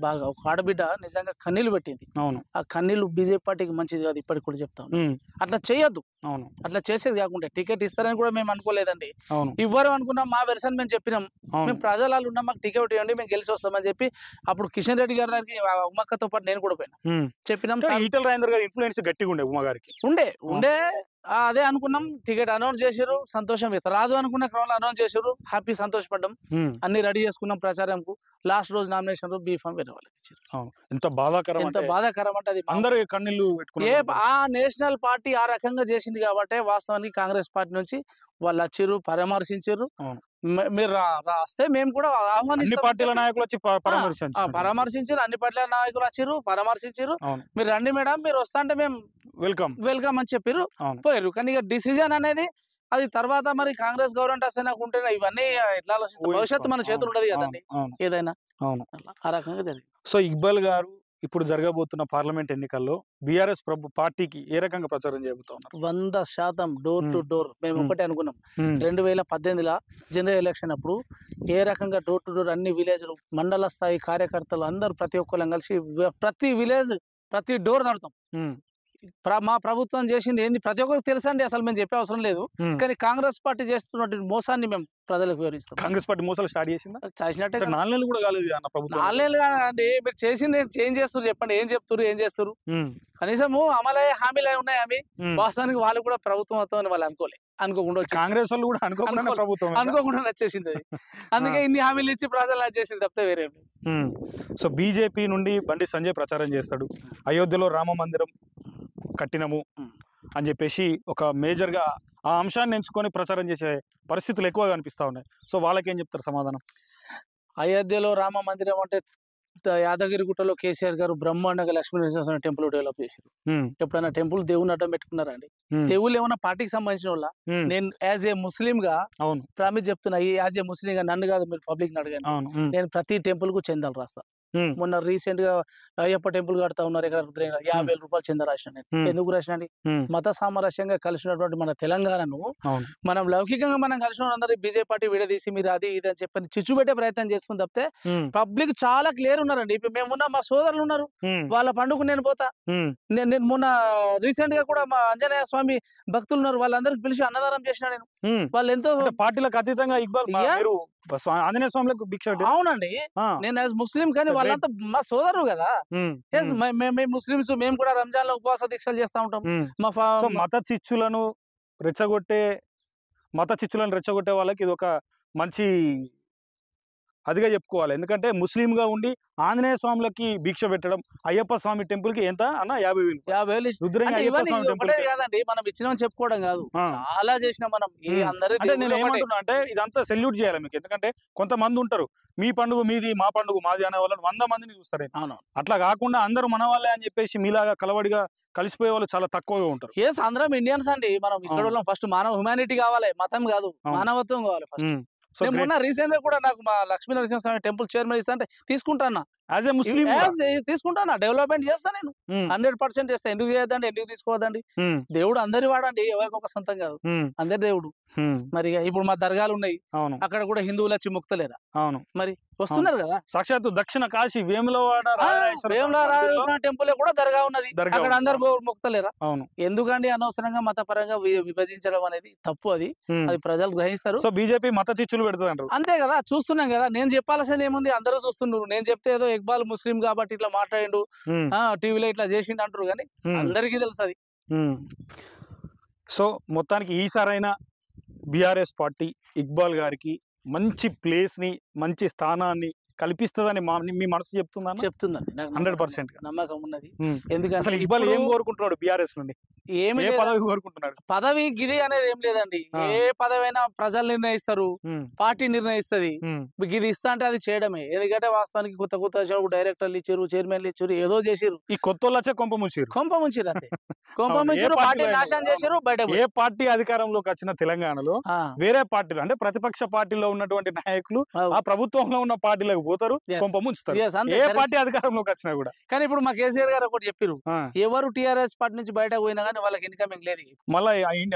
బాగా. ఒక ఆడబిడ్డ నిజంగా కన్నీళ్లు పెట్టింది. అవును ఆ కన్నీళ్లు బీజేపీ పార్టీకి మంచిది కాదు, ఇప్పటికి కూడా చెప్తాను. ఉమ్, అట్లా చేయొద్దు. అవును అట్లా చేసేది కాకుండా టికెట్ ఇస్తారని కూడా మేము అనుకోలేదండి. అవును ఇవ్వరు అనుకున్నాం. మా వెర్షన్ మేము చెప్పినాం. అవును మేము ప్రజలు ఉన్నాం, మాకు టికెట్ ఇవ్వండి, మేము గెలిచి వస్తామని చెప్పి అప్పుడు కిషన్ రెడ్డి గారి దగ్గరికి ఉమ్మక్కతో పాటు నేను కూడా పోయినా. ఉమ్. చెప్పినాం కానీ సార్. ఈటల రాజేందర్ గారి ఇన్ఫ్లుయెన్స్ గట్టిగా ఉండే ఉమా గారికి. ఉండే అదే అనుకున్నాం. టికెట్ అనౌన్స్ చేసారు, సంతోషం. ఇత రాదు అనుకున్న క్రమంలో అనౌన్స్ చేసారు, హ్యాపీ, సంతోషపడ్డాం. ఉమ్, అన్ని రెడీ చేసుకున్నాం ప్రచారంకు. లాస్ట్ రోజు నామినేషన్ బీఫామ్ వేరే వాళ్ళకి ఇచ్చారు. అవును ఎంత బాధాకరం ఎంత అంటే బాధాకరం అంటే అది అందరు కన్నీళ్లు పెట్టుకున్నారు. ఆ నేషనల్ పార్టీ ఆ రకంగా చేసింది కాబట్టి వాస్తవానికి కాంగ్రెస్ పార్టీ నుంచి వాళ్ళు వచ్చిర్రు, పరామర్శించారు. అవును మీరు రాస్తే మేము కూడా అన్ని ఆహ్వానిస్తాం. పార్టీల నాయకులు వచ్చి పరామర్శించారు. పరామర్శించారు, అన్ని పార్టీల నాయకులు వచ్చిర్రు, పరామర్శించారు. అవును మీరు రండి మేడం, మీరు వస్తా అంటే మేము వెల్కమ్. వెల్కమ్ అని చెప్పారు, అవును పోయారు. కానీ ఇక డిసిజన్ అనేది అది తర్వాత మరి కాంగ్రెస్ గవర్నమెంట్ వస్తే నాకు ఉంటే ఇవన్నీ ఎట్లా ఆలోచిస్తాం? భవిష్యత్తు మన చేతులు ఉండదు కదండి, అవును ఏదైనా అవును. అట్లా ఆ రకంగా జరిగింది. సో ఇక్బాల్ గారు ఇప్పుడు జరగబోతున్న పార్లమెంట్ ఎన్నికల్లో బీఆర్ఎస్ పార్టీకి ఏ రకంగా ప్రచారం చేయబోతా ఉన్నారు? 100% డోర్ టు డోర్. మేము ఒకటే అనుకున్నాం. 2018లో జనరల్ ఎలక్షన్ అప్పుడు ఏ రకంగా డోర్ టు డోర్ అన్ని విలేజ్లు, మండల స్థాయి కార్యకర్తలు అందరూ ప్రతి ఒక్కరు కలిసి ప్రతి విలేజ్, ప్రతి డోర్ నడుతాం. మా ప్రభుత్వం చేసింది ఏంది ప్రతి ఒక్కరికి తెలుసండి, అసలు మేము చెప్పే అవసరం లేదు. కానీ కాంగ్రెస్ పార్టీ చేస్తున్నటువంటి మోసాన్ని మేము ప్రజలకు వివరిస్తాం. కాంగ్రెస్ పార్టీ మోసాలు స్టార్ట్ చేసిందా? చేసినట్టే. 4 నెలలు కూడా కాలేదు అన్న ప్రభుత్వం. 4 నెలలు కాదండి, మీరు చేసింది ఏం చేస్తారు చెప్పండి? ఏం చెప్తారు, ఏం చేస్తారు? కనీసము అమలయ్యే హామీలు ఉన్నాయి. అవి వాస్తవానికి వాళ్ళు కూడా ప్రభుత్వం అవుతామని వాళ్ళు అనుకోకుండా కాంగ్రెస్ వాళ్ళు కూడా అనుకోకుండా వచ్చేసింది అది. అందుకే ఇన్ని హామీలు ఇచ్చి ప్రజలు వచ్చేసింది తప్పితే వేరే. సో బీజేపీ నుండి బండి సంజయ్ ప్రచారం చేస్తాడు, అయోధ్యలో రామ మందిరం కట్టినము అని చెప్పేసి ఒక మేజర్గా ఆ అంశాన్ని ఎంచుకొని ప్రచారం చేసే పరిస్థితులు ఎక్కువగా కనిపిస్తా ఉన్నాయి. సో వాళ్ళకేం చెప్తారు సమాధానం? అయోధ్యలో రామ మందిరం అంటే యాదగిరిగుట్టలో కేసీఆర్ గారు బ్రహ్మాండంగా లక్ష్మీనరసింహస్వామి టెంపుల్ డెవలప్ చేశారు. ఎప్పుడైనా టెంపుల్ దేవుని అడ్డం పెట్టుకున్నారండి? దేవుళ్ళు ఏమన్నా పార్టీకి సంబంధించిన వాళ్ళ? నేను యాజ్ ఏ ముస్లిం గా ప్రామిస్ చెప్తున్నా, యాజ్ ఏ ముస్లిం గా నన్ను కాదు, మీరు పబ్లిక్ అడగండి. నేను ప్రతి టెంపుల్ కు చందాలు రాస్తా. మొన్న రీసెంట్ గా అయ్యప్ప టెంపుల్ కడతా ఉన్నారు, ఇక్కడ 50,000 రూపాయలు చందా రాసిన. నేను ఎందుకు రాసిన? మత సామరస్యంగా కలిసినటువంటి మన తెలంగాణను మనం లౌకికంగా మనం కలిసిన అందరూ బీజేపీ పార్టీ విడదీసి మీరు అది ఇది అని చెప్పని చిచ్చు పెట్టే ప్రయత్నం చేస్తుంది తప్పితే పబ్లిక్ చాలా క్లియర్ ఉన్నారండి. ఇప్పుడు మేమున్న మా సోదరులు ఉన్నారు, వాళ్ళ పండుగ నేను పోతా. నేను మొన్న రీసెంట్ గా కూడా మా ఆంజనేయ స్వామి భక్తులు ఉన్నారు, వాళ్ళందరికి పిలిచి అన్నదానం చేసిన నేను. వాళ్ళు ఎంతో పార్టీలకు అతీతంగా ఆంజనేయ స్వామిలకు భిక్ష. అవునండి, నేను యాజ్ ముస్లిం, కానీ వాళ్ళంతా మా సోదరులు కదా. మేము ముస్లిమ్స్, మేము కూడా రంజాన్ లో ఉపవాస దీక్షలు చేస్తా ఉంటాం. మత చిచ్చులను రెచ్చగొట్టే వాళ్ళకి ఇది ఒక మంచి అదిగా చెప్పుకోవాలి. ఎందుకంటే ముస్లిం గా ఉండి ఆంజనేయ స్వాములకి భిక్ష పెట్టడం, అయ్యప్ప స్వామి టెంపుల్ కి ఎంత అన్న 50,000 కాదండి. మనం ఇచ్చినామని చెప్పుకోవడం కాదు, చాలా చేసినాం మనం. నేను ఏమంటున్నా అంటే ఇదంతా సెల్యూట్ చేయాలి మీకు. ఎందుకంటే కొంతమంది ఉంటారు, మీ పండుగ మీది, మా పండుగ మాది అనే వాళ్ళని 100 మందిని చూస్తారు. అట్లా కాకుండా అందరూ మన వాళ్ళే అని చెప్పేసి మీలాగా కలవడిగా కలిసిపోయే వాళ్ళు చాలా తక్కువగా ఉంటారు. అందరం ఇండియన్స్ అండి. మనం ఇక్కడ ఫస్ట్ హ్యుమానిటీ కావాలి, మతం కాదు, మానవత్వం కావాలి ఫస్ట్. మొన్న రీసెంట్ గా కూడా నాకు మా లక్ష్మీ నరసింహస్వామి టెంపుల్ చైర్మన్ ఇస్తా అంటే తీసుకుంటాను. తీసుకుంటాను, డెవలప్మెంట్ చేస్తా నేను 100% చేస్తా. ఎందుకు చేయొద్దండి, ఎందుకు తీసుకోవద్దండి? దేవుడు అందరి వాడండి, ఎవరికి ఒక సొంతం కాదు, అందరి దేవుడు. మరి ఇప్పుడు మా దర్గాలు ఉన్నాయి, అక్కడ కూడా హిందువులు వచ్చి ముక్తలేరా? అవును, మరి వస్తున్నారు కదా. సాక్షాత్తు దక్షిణ కాశీ వేములవాడ టెంపుల్ కూడా దర్గా ఉన్నది, అక్కడ అందరు ముక్తలేరా? అవును. ఎందుకండి అనవసరంగా మతపరంగా విభజించడం అనేది తప్పు. అది ప్రజలు గ్రహిస్తారు. సో బీజేపీ మత చిచ్చులు పెడుతుంది అంటారు. అంతే కదా, చూస్తున్నాం కదా. నేను చెప్పాల్సింది ఏముంది, అందరూ చూస్తున్నారు. నేను చెప్తే ఏదో ఇక్బాల్ ముస్లిం కాబట్టి ఇట్లా మాట్లాడిండు, టీవీలో ఇట్లా చేసిండు అంటారు, కానీ అందరికీ తెలుసు అది. సో మొత్తానికి ఈసారైనా బీఆర్ఎస్ పార్టీ ఇక్బాల్ గారికి మంచి ప్లేస్ని, మంచి స్థానాన్ని కల్పిస్తుందని మీ మనసు చెప్తుందా? చెప్తుందండి, నాకు 100% నమ్మకం ఉన్నది. అసలు ఎందుకంటే ఇక్బాల్ ఏం ఇప్పుడు కోరుకుంటున్నాడు బీఆర్ఎస్ నుండి? ఏమి ఏ లేదు, పదవి కోరుకుంటున్నాడు? పదవి గిది అనేది ఏం లేదండి. ఏ పదవైనా ప్రజలు నిర్ణయిస్తారు, పార్టీ నిర్ణయిస్తది. ఇది ఇస్తా అంటే అది చేయడమే. ఎందుకంటే వాస్తవానికి కొత్త కొత్త డైరెక్టర్లు ఇచ్చారు, చైర్మన్లు ఇచ్చారు, ఏదో చేసిరు. ఈ కొత్త వాళ్ళు వచ్చే కొంప ముంచారు. అంతే. కొంప అవును. ఏ ముంచారు, పార్టీ పార్టీలో అయినా నాశనం కూడా. చేశారు, బయట ఏ పార్టీ అధికారంలోకి వచ్చిన తెలంగాణలో వేరే పార్టీలు అంటే ప్రతిపక్ష పార్టీలో ఉన్నటువంటి నాయకులు ఆ ప్రభుత్వంలో ఉన్న పార్టీలకు పోతారు, కొంప ముంచుతారు. ఏ పార్టీ అధికారంలోకి వచ్చినా కూడా. కానీ ఇప్పుడు మా కేసీఆర్ గారు ఒకటి చెప్పారు, ఎవరు టీఆర్ఎస్ పార్టీ నుంచి బయటకు పోయినా కానీ వాళ్ళకి ఇన్కమింగ్ లేదు. మళ్ళీ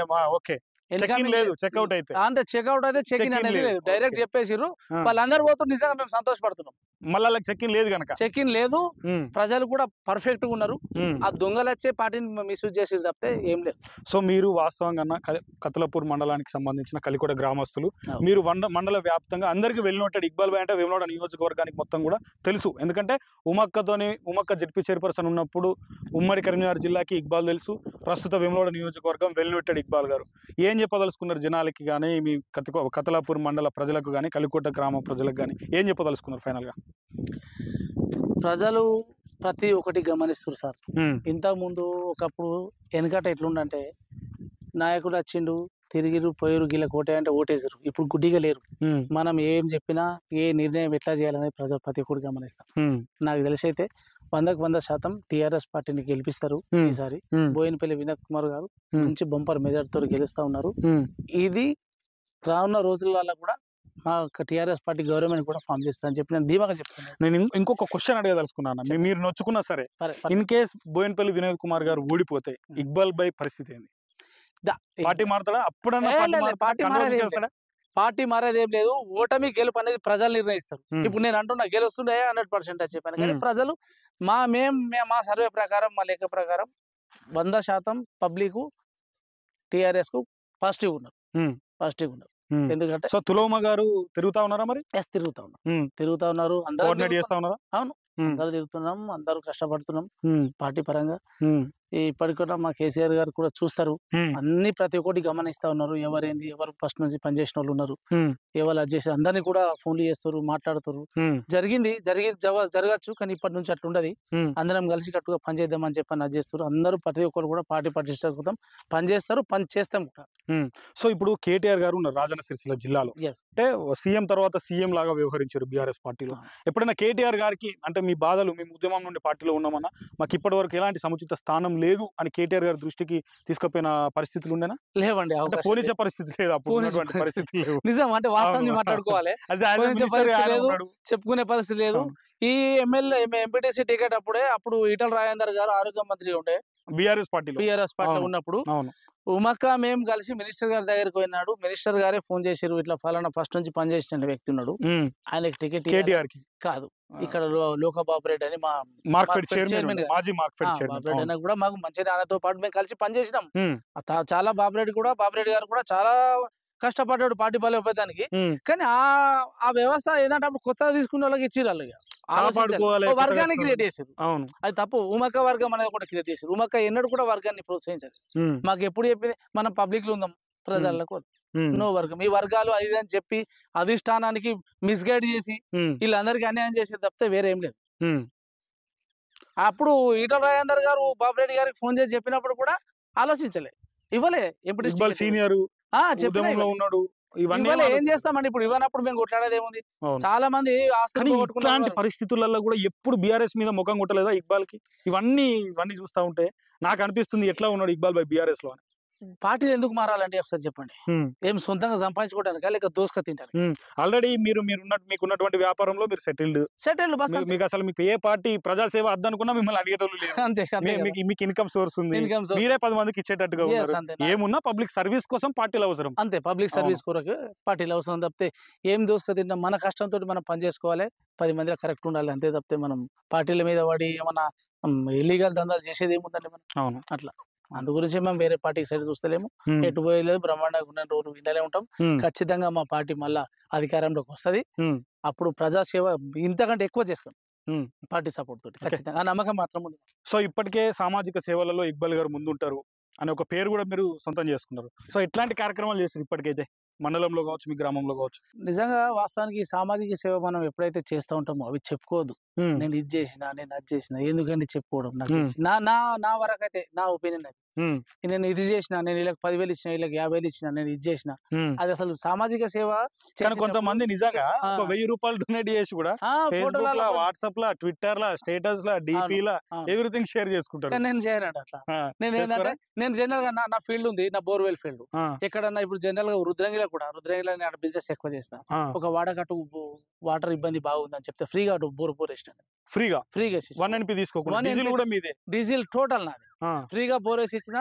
ఓకే, చెక్ఇన్ లేదు, చెక్అవుట్ అయితే అంటే చెక్అవుట్ అయితే చెక్ఇన్ అనేది లేదు, డైరెక్ట్ చెప్పేసిర్రు. వాళ్ళందరూ పోతున్నారు, నిజంగా మేము సంతోషపడుతున్నాం. మళ్ళీ చెక్ఇన్ లేదు కనుక, చెక్ఇన్ లేదు, ప్రజలు కూడా పర్ఫెక్ట్ గా ఉన్నారు. ఆ దొంగలు వచ్చే పార్టీని మిస్యూజ్ చేసేది తప్పితే ఏం లేదు. సో మీరు వాస్తవంగా కతలపూర్ మండలానికి సంబంధించిన కలికోట గ్రామస్తులు, మీరు మండల వ్యాప్తంగా అందరికీ వెళ్ళినట్టు ఇక్బాల్ భాయ్ అంటే వేములవాడ నియోజకవర్గానికి మొత్తం కూడా తెలుసు. ఎందుకంటే ఉమక్క జడ్పీ చైర్పర్సన్ ఉన్నప్పుడు ఉమ్మడి కరీంనగర్ జిల్లాకి ఇక్బాల్ తెలుసు. ప్రస్తుత వేములవాడ నియోజకవర్గం వెళ్ళినట్టాడు ఇక్బాల్ గారు. ఏం చెప్పదలుచుకున్నారు జనాలకి కానీ, మీ కతలాపూర్ మండల ప్రజలకు కానీ, కలికోట గ్రామ ప్రజలకు కానీ ఏం చెప్పదలుచుకున్నారు ఫైనల్ గా? ప్రజలు ప్రతి ఒక్కటి గమనిస్తారు సార్. ఇంతకు ముందు ఒకప్పుడు వెనకట ఎట్లుండంటే నాయకుడు వచ్చిండు, తిరిగిరు, పోయారు, గిల్ల కోటే అంటే ఓటేసారు. ఇప్పుడు గుడ్డిగా లేరు. మనం ఏం చెప్పినా, ఏ నిర్ణయం ఎట్లా చేయాలనేది ప్రజలు ప్రతి ఒక్కటి గమనిస్తాం. నాకు తెలిసి అయితే 100% టీఆర్ఎస్ పార్టీని గెలిపిస్తారు ఈసారి. బోయినపల్లి వినోద్ కుమార్ గారు మంచి బంపర్ మెజార్టీతో గెలుస్తా ఉన్నారు. ఇది రానున్న రోజులలో కూడా మా టీఆర్ఎస్ పార్టీ గవర్నమెంట్ కూడా ఫామ్ చేస్తా అని చెప్పి నేను ధీమాగా చెప్తున్నాను. నేను ఇంకొక క్వశ్చన్ అడగదలుచుకున్నాను, మీరు నొచ్చుకున్నా సరే. ఇన్ కేస్ బోయినపల్లి వినోద్ కుమార్ గారు ఓడిపోతే ఇక్బాల్ భాయ్ పరిస్థితి ఏంది? పార్టీ మారుతాడా? అప్పుడన్నా పార్టీ మారేది ఏం లేదు. ఓటమి గెలుపు అనేది ప్రజలు నిర్ణయిస్తారు. ఇప్పుడు నేను అంటున్నా గెలుస్తుండే 100% చెప్పాను. కానీ ప్రజలు మా సర్వే ప్రకారం, మా లెక్క ప్రకారం 100% పబ్లిక్ టీఆర్ఎస్ కు పాజిటివ్ ఉన్నారు. ఎందుకంటే తులోమ గారు తిరుగుతా ఉన్నారా? మరి తిరుగుతా ఉన్నారు, అందరూ చేస్తా ఉన్నారా? అవును, అందరూ తిరుగుతున్నాం, అందరూ కష్టపడుతున్నాం పార్టీ పరంగా. ఇప్పటికి కూడా మా కేసీఆర్ గారు కూడా చూస్తారు, అన్ని ప్రతి ఒక్కటి గమనిస్తా ఉన్నారు. ఎవరేంది, ఎవరు ఫస్ట్ నుంచి పనిచేసిన వాళ్ళు ఉన్నారు, ఎవరు అది చేసి అందరినీ కూడా ఫోన్లు చేస్తారు, మాట్లాడుతారు. జరగచ్చు, కానీ ఇప్పటి నుంచి అట్లుండదు. అందరం కలిసి కట్టుగా పనిచేద్దామని చెప్పని అది చేస్తారు. అందరూ ప్రతి ఒక్కరు కూడా పార్టీ పటిష్టం పనిచేస్తారు, పని చేస్తాం కూడా. సో ఇప్పుడు కేటీఆర్ గారు ఉన్నారు రాజన్న సిరిసిల్ల జిల్లాలో, అంటే సీఎం తర్వాత సీఎం లాగా వ్యవహరించారు బీఆర్ఎస్ పార్టీలో. ఎప్పుడైనా కేటీఆర్ గారికి అంటే మీ బాధలు, మేము ఉద్యమం నుండి పార్టీలో ఉన్నామన్నా, మాకు ఇప్పటి వరకు ఎలాంటి సముచిత స్థానం లేదు అని కేటీఆర్ గారి దృష్టికి తీసుకుపోయిన పరిస్థితులు ఉండేనా? లేవండి, పోనిచ్చే పరిస్థితి లేదు, అప్పుడు పరిస్థితి లేదు. నిజం అంటే వాస్తవం మాట్లాడుకోవాలి, చెప్పుకునే పరిస్థితి లేదు. ఈ ఎంపీటీసీ టికెట్ అప్పుడు ఈటల రాజేందర్ గారు ఆరోగ్య మంత్రి ఉండే బీఆర్ఎస్ పార్టీలో ఉన్నప్పుడు ఉమక్క మేము కలిసి మినిస్టర్ గారి దగ్గరికి పోయినాడు. మినిస్టర్ గారే ఫోన్ చేశారు, ఇట్లా ఫలానా ఫస్ట్ నుంచి పనిచేసిన వ్యక్తి ఉన్నాడు, ఆయనకి టికెట్ కాదు, ఇక్కడ లోకబాబురెడ్డి అని మా చైర్మన్ కూడా మాకు మంచిగా ఆయనతో పాటు మేము కలిసి పనిచేసినాం. చాలా బాబురెడ్డి గారు కూడా చాలా కష్టపడ్డాడు పార్టీ బలోపేతానికి. కానీ ఆ వ్యవస్థ ఏంటంటే అప్పుడు కొత్తగా తీసుకునే వాళ్ళకి ఇచ్చిర్రు, వర్గాన్ని క్రియేట్ చేసారు. అది తప్పు. ఉమక్క వర్గం అనేది కూడా క్రియేట్ చేసారు. ఉమక్క ఎన్నడూ కూడా వర్గాన్ని ప్రోత్సహించారు. మాకు ఎప్పుడు చెప్పింది, మనం పబ్లిక్ లో ఉందాం, ప్రజలకు నో వర్గం, ఈ వర్గాలు అది అని చెప్పి అధిష్టానానికి మిస్గైడ్ చేసి వీళ్ళందరికీ అన్యాయం చేసి తప్పితే వేరేం లేదు. అప్పుడు ఈటల రాజేందర్ గారు బాబురెడ్డి గారికి ఫోన్ చేసి చెప్పినప్పుడు కూడా ఆలోచించలే, ఇవ్వలే. ఎప్పుడు సీనియర్ ఉన్నాడు, ఇవన్నీ ఏం చేస్తామండి? ఇప్పుడు ఇవ్వనప్పుడు మేము కొట్లాడేది ఏముంది? చాలా మంది ఇట్లాంటి పరిస్థితులలో కూడా ఎప్పుడు బీఆర్ఎస్ మీద ముఖం కొట్టలేదా ఇక్బాల్ కి? ఇవన్నీ చూస్తా ఉంటే నాకు అనిపిస్తుంది, ఎట్లా ఉన్నాడు ఇక్బాల్ భాయ్ బీఆర్ఎస్ లో. పార్టీలు ఎందుకు మారాలండి ఒకసారి చెప్పండి? ఏం సొంతంగా సంపాదించుకోవడానికి లేక దోసుక తింటారు? ఆల్రెడీ మీకున్నటువంటి వ్యాపారంలో మీరు సెటిల్డ్. మీకు అసలు మీకు ఏ పార్టీ ప్రజాసేవ అద్దనుకున్నా మిమ్మల్ని అడిగేటోళ్ళు లేదు. మీకు ఇన్కమ్ సోర్స్ ఉంది, మీరే 10 మందికి ఇచ్చేటట్టుగా ఉన్నారు. ఏమున్నా పబ్లిక్ సర్వీస్ కోసం పార్టీలు అవసరం. అంతే, పబ్లిక్ సర్వీస్ కొరకు పార్టీలు అవసరం తప్పితే ఏం దోసుక తింటాం? మన కష్టంతో మనం పని చేసుకోవాలి, 10 మందిలో కరెక్ట్ ఉండాలి, అంతే తప్పితే మనం పార్టీల మీద పడి ఏమన్నా ఇల్లీగల్ దందాలు చేసేది ఏముందండి మనం? అవును, అట్లా. అందు గురించి మేము వేరే పార్టీకి సైడ్ చూస్తలేము, ఎటు పోయలేదు, బ్రహ్మాండంగా ఉన్న రోజు వింటనే ఉంటాం. ఖచ్చితంగా మా పార్టీ మళ్ళా అధికారంలోకి వస్తది, అప్పుడు ప్రజాసేవ ఇంతకంటే ఎక్కువ చేస్తాం పార్టీ సపోర్ట్ తోటి. ఖచ్చితంగా నమ్మకం మాత్రం ఉంది. సో ఇప్పటికే సామాజిక సేవలలో ఇక్బాల్ గారు ముందుంటారు అనే ఒక పేరు కూడా మీరు సొంతం చేసుకున్నారు. సో ఎట్లాంటి కార్యక్రమాలు చేస్తారు ఇప్పటికైతే? మండలంలో కావచ్చు, మీ గ్రామంలో కావచ్చు? నిజంగా వాస్తవానికి ఈ సామాజిక సేవ మనం ఎప్పుడైతే చేస్తూ ఉంటామో అవి చెప్పుకోదు. నేను ఇది చేసిన, నేను అది చేసిన, ఎందుకండి చెప్పుకోవడం? నాకు నా నా నా వరకు అయితే నా ఒపీనియన్ అది. నేను ఇది చేసిన, నేను వీళ్ళకి 10,000 ఇచ్చిన, వీళ్ళకి 50,000 ఇచ్చిన, నేను ఇది చేసిన, అది అసలు సామాజిక సేవ. కానీ కొంతమంది నిజంగా ఒక 1000 రూపాయలు డొనేట్ చేసి కూడా ఫేస్బుక్ లా, వాట్సాప్ లా, ట్విట్టర్ లా, స్టేటస్ లా, డిపి లా ఎవ్రీథింగ్ షేర్ చేసుకుంటారు. నేను చేయనండి అట్లా. నేను ఏంటంటే నేను జనరల్ గా నా ఫీల్డ్ ఉంది, నా బోర్వెల్ ఫీల్డ్. ఎక్కడన్నా ఇప్పుడు జనరల్ గా రుద్రంగిలో నేను బిజినెస్ ఎక్కువ చేస్తాను. ఒక వాడకట్టు వాటర్ ఇబ్బంది బాగుందని చెప్తే ఫ్రీగా బోర్ వేసినాను. ఫ్రీగా 1 NP తీసుకోకుండా. డీజిల్ కూడా మీదే? డీజిల్ టోటల్ నాది. ఫ్రీగా బోర్ వేసి ఇచ్చిన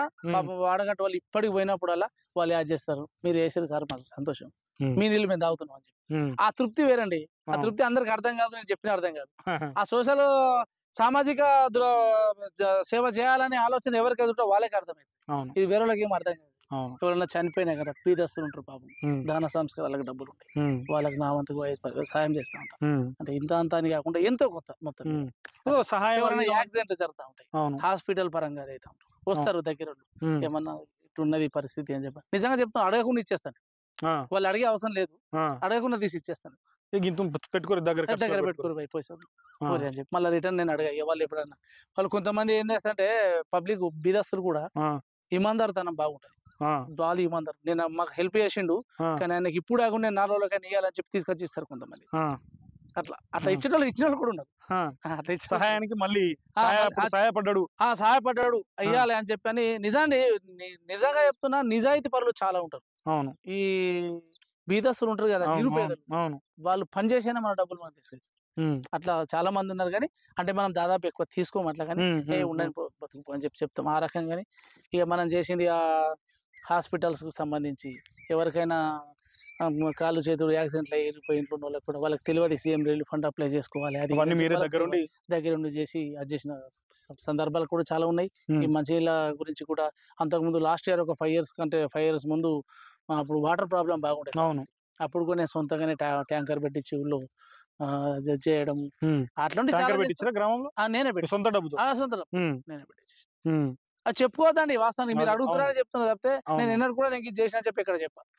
వాడగట్టు వాళ్ళు ఇప్పటికి పోయినప్పుడల్లా వాళ్ళు యాడ్ చేస్తారు, మీరు వేసారు సార్ మాకు సంతోషం, మీ నీళ్ళు మేము తాగుతున్నాం అని చెప్పి. ఆ తృప్తి వేరండి. ఆ తృప్తి అందరికి అర్థం కాదు, నేను చెప్పిన అర్థం కాదు. ఆ సోషల్ సామాజిక సేవ చేయాలనే ఆలోచన ఎవరికి ఎదుటో వాళ్ళకి అర్థమైంది. ఇది వేరే వాళ్ళకి ఏం అర్థం కాదు. ఎవరన్నా చనిపోయినా కదా ప్రీదస్తులు ఉంటారు పాపం, దాన సంస్కారాలకు డబ్బులు ఉంటాయి, వాళ్ళకి నా వంతుకు సాయం చేస్తా ఉంటాం. అంటే ఇంత అంత అని కాకుండా ఎంతో కొత్త మొత్తం సహాయం. యాక్సిడెంట్ జరుగుతూ ఉంటాయి, హాస్పిటల్ పరంగా అయితే వస్తారు దగ్గర ఏమన్నా ఇట్లున్నది పరిస్థితి అని చెప్పి నిజంగా చెప్తాను, అడగకుండా ఇచ్చేస్తాను. వాళ్ళు అడిగే అవసరం లేదు, అడగకుండా తీసి ఇచ్చేస్తాను. దగ్గర పెట్టుకోరు అయిపోయిస్తారు అని చెప్పి మళ్ళీ రిటర్న్ నేను అడగా. వాళ్ళు ఎప్పుడన్నా వాళ్ళు కొంతమంది ఏం చేస్తారంటే పబ్లిక్ బీదస్తులు కూడా ఇమాందారుతనం బాగుంటది. వాళ్ళు ఇమాందారు, నేను మాకు హెల్ప్ చేసిండు కానీ ఆయనకి ఇప్పుడు కాకుండా నేను 4 రోజులకైనా ఇవ్వాలని చెప్పి తీసుకొచ్చి ఇస్తారు కొంతమంది. అట్లా ఇచ్చిన వాళ్ళు కూడా ఉన్నారు. సహాయానికి మళ్ళీ సహాయపడ్డాడు అయ్యాలి అని చెప్పి అని. నిజంగా చెప్తున్నా, నిజాయితీ పనులు చాలా ఉంటారు. అవును, ఈ బీదస్తులు ఉంటారు కదా, నిరుపేదలు, వాళ్ళు పని చేసినా మన డబ్బులు మనం తీసుకొస్తారు. అట్లా చాలా మంది ఉన్నారు కానీ అంటే మనం దాదాపు ఎక్కువ తీసుకోము అట్లా. కానీ ఉండని బతుకు అని చెప్తాం ఆ రకంగాని. ఇక మనం చేసింది ఆ హాస్పిటల్స్ కు సంబంధించి ఎవరికైనా కాళ్ళు చేతులు యాక్సిడెంట్లు అయిపోయి ఇంట్లో వాళ్ళకి కూడా వాళ్ళకి తెలియదు సీఎం రిలీఫ్ ఫండ్ అప్లై చేసుకోవాలి, అది దగ్గరుండి చేసి అది చేసిన సందర్భాలు కూడా చాలా ఉన్నాయి. ఈ మంచినీళ్ళ గురించి కూడా అంతకుముందు లాస్ట్ ఇయర్ ఒక 5 years ముందు అప్పుడు వాటర్ ప్రాబ్లం బాగుండేది. అవును, అప్పుడు కూడా నేను సొంతంగానే ట్యాంకర్ పెట్టించి ఊళ్ళో జడ్జ్ చేయడం అట్లాంటి గ్రామంలో నేనే పెట్టి సొంత డబ్బు నేనే పెట్టించేసి. అది చెప్పుకోవద్దండి వాస్తవానికి, మీరు అడుగుతున్నారని చెప్తున్నా తప్పితే నేను ఎన్నడూ కూడా నేను చేసిన చెప్పి ఇక్కడ చెప్పాను,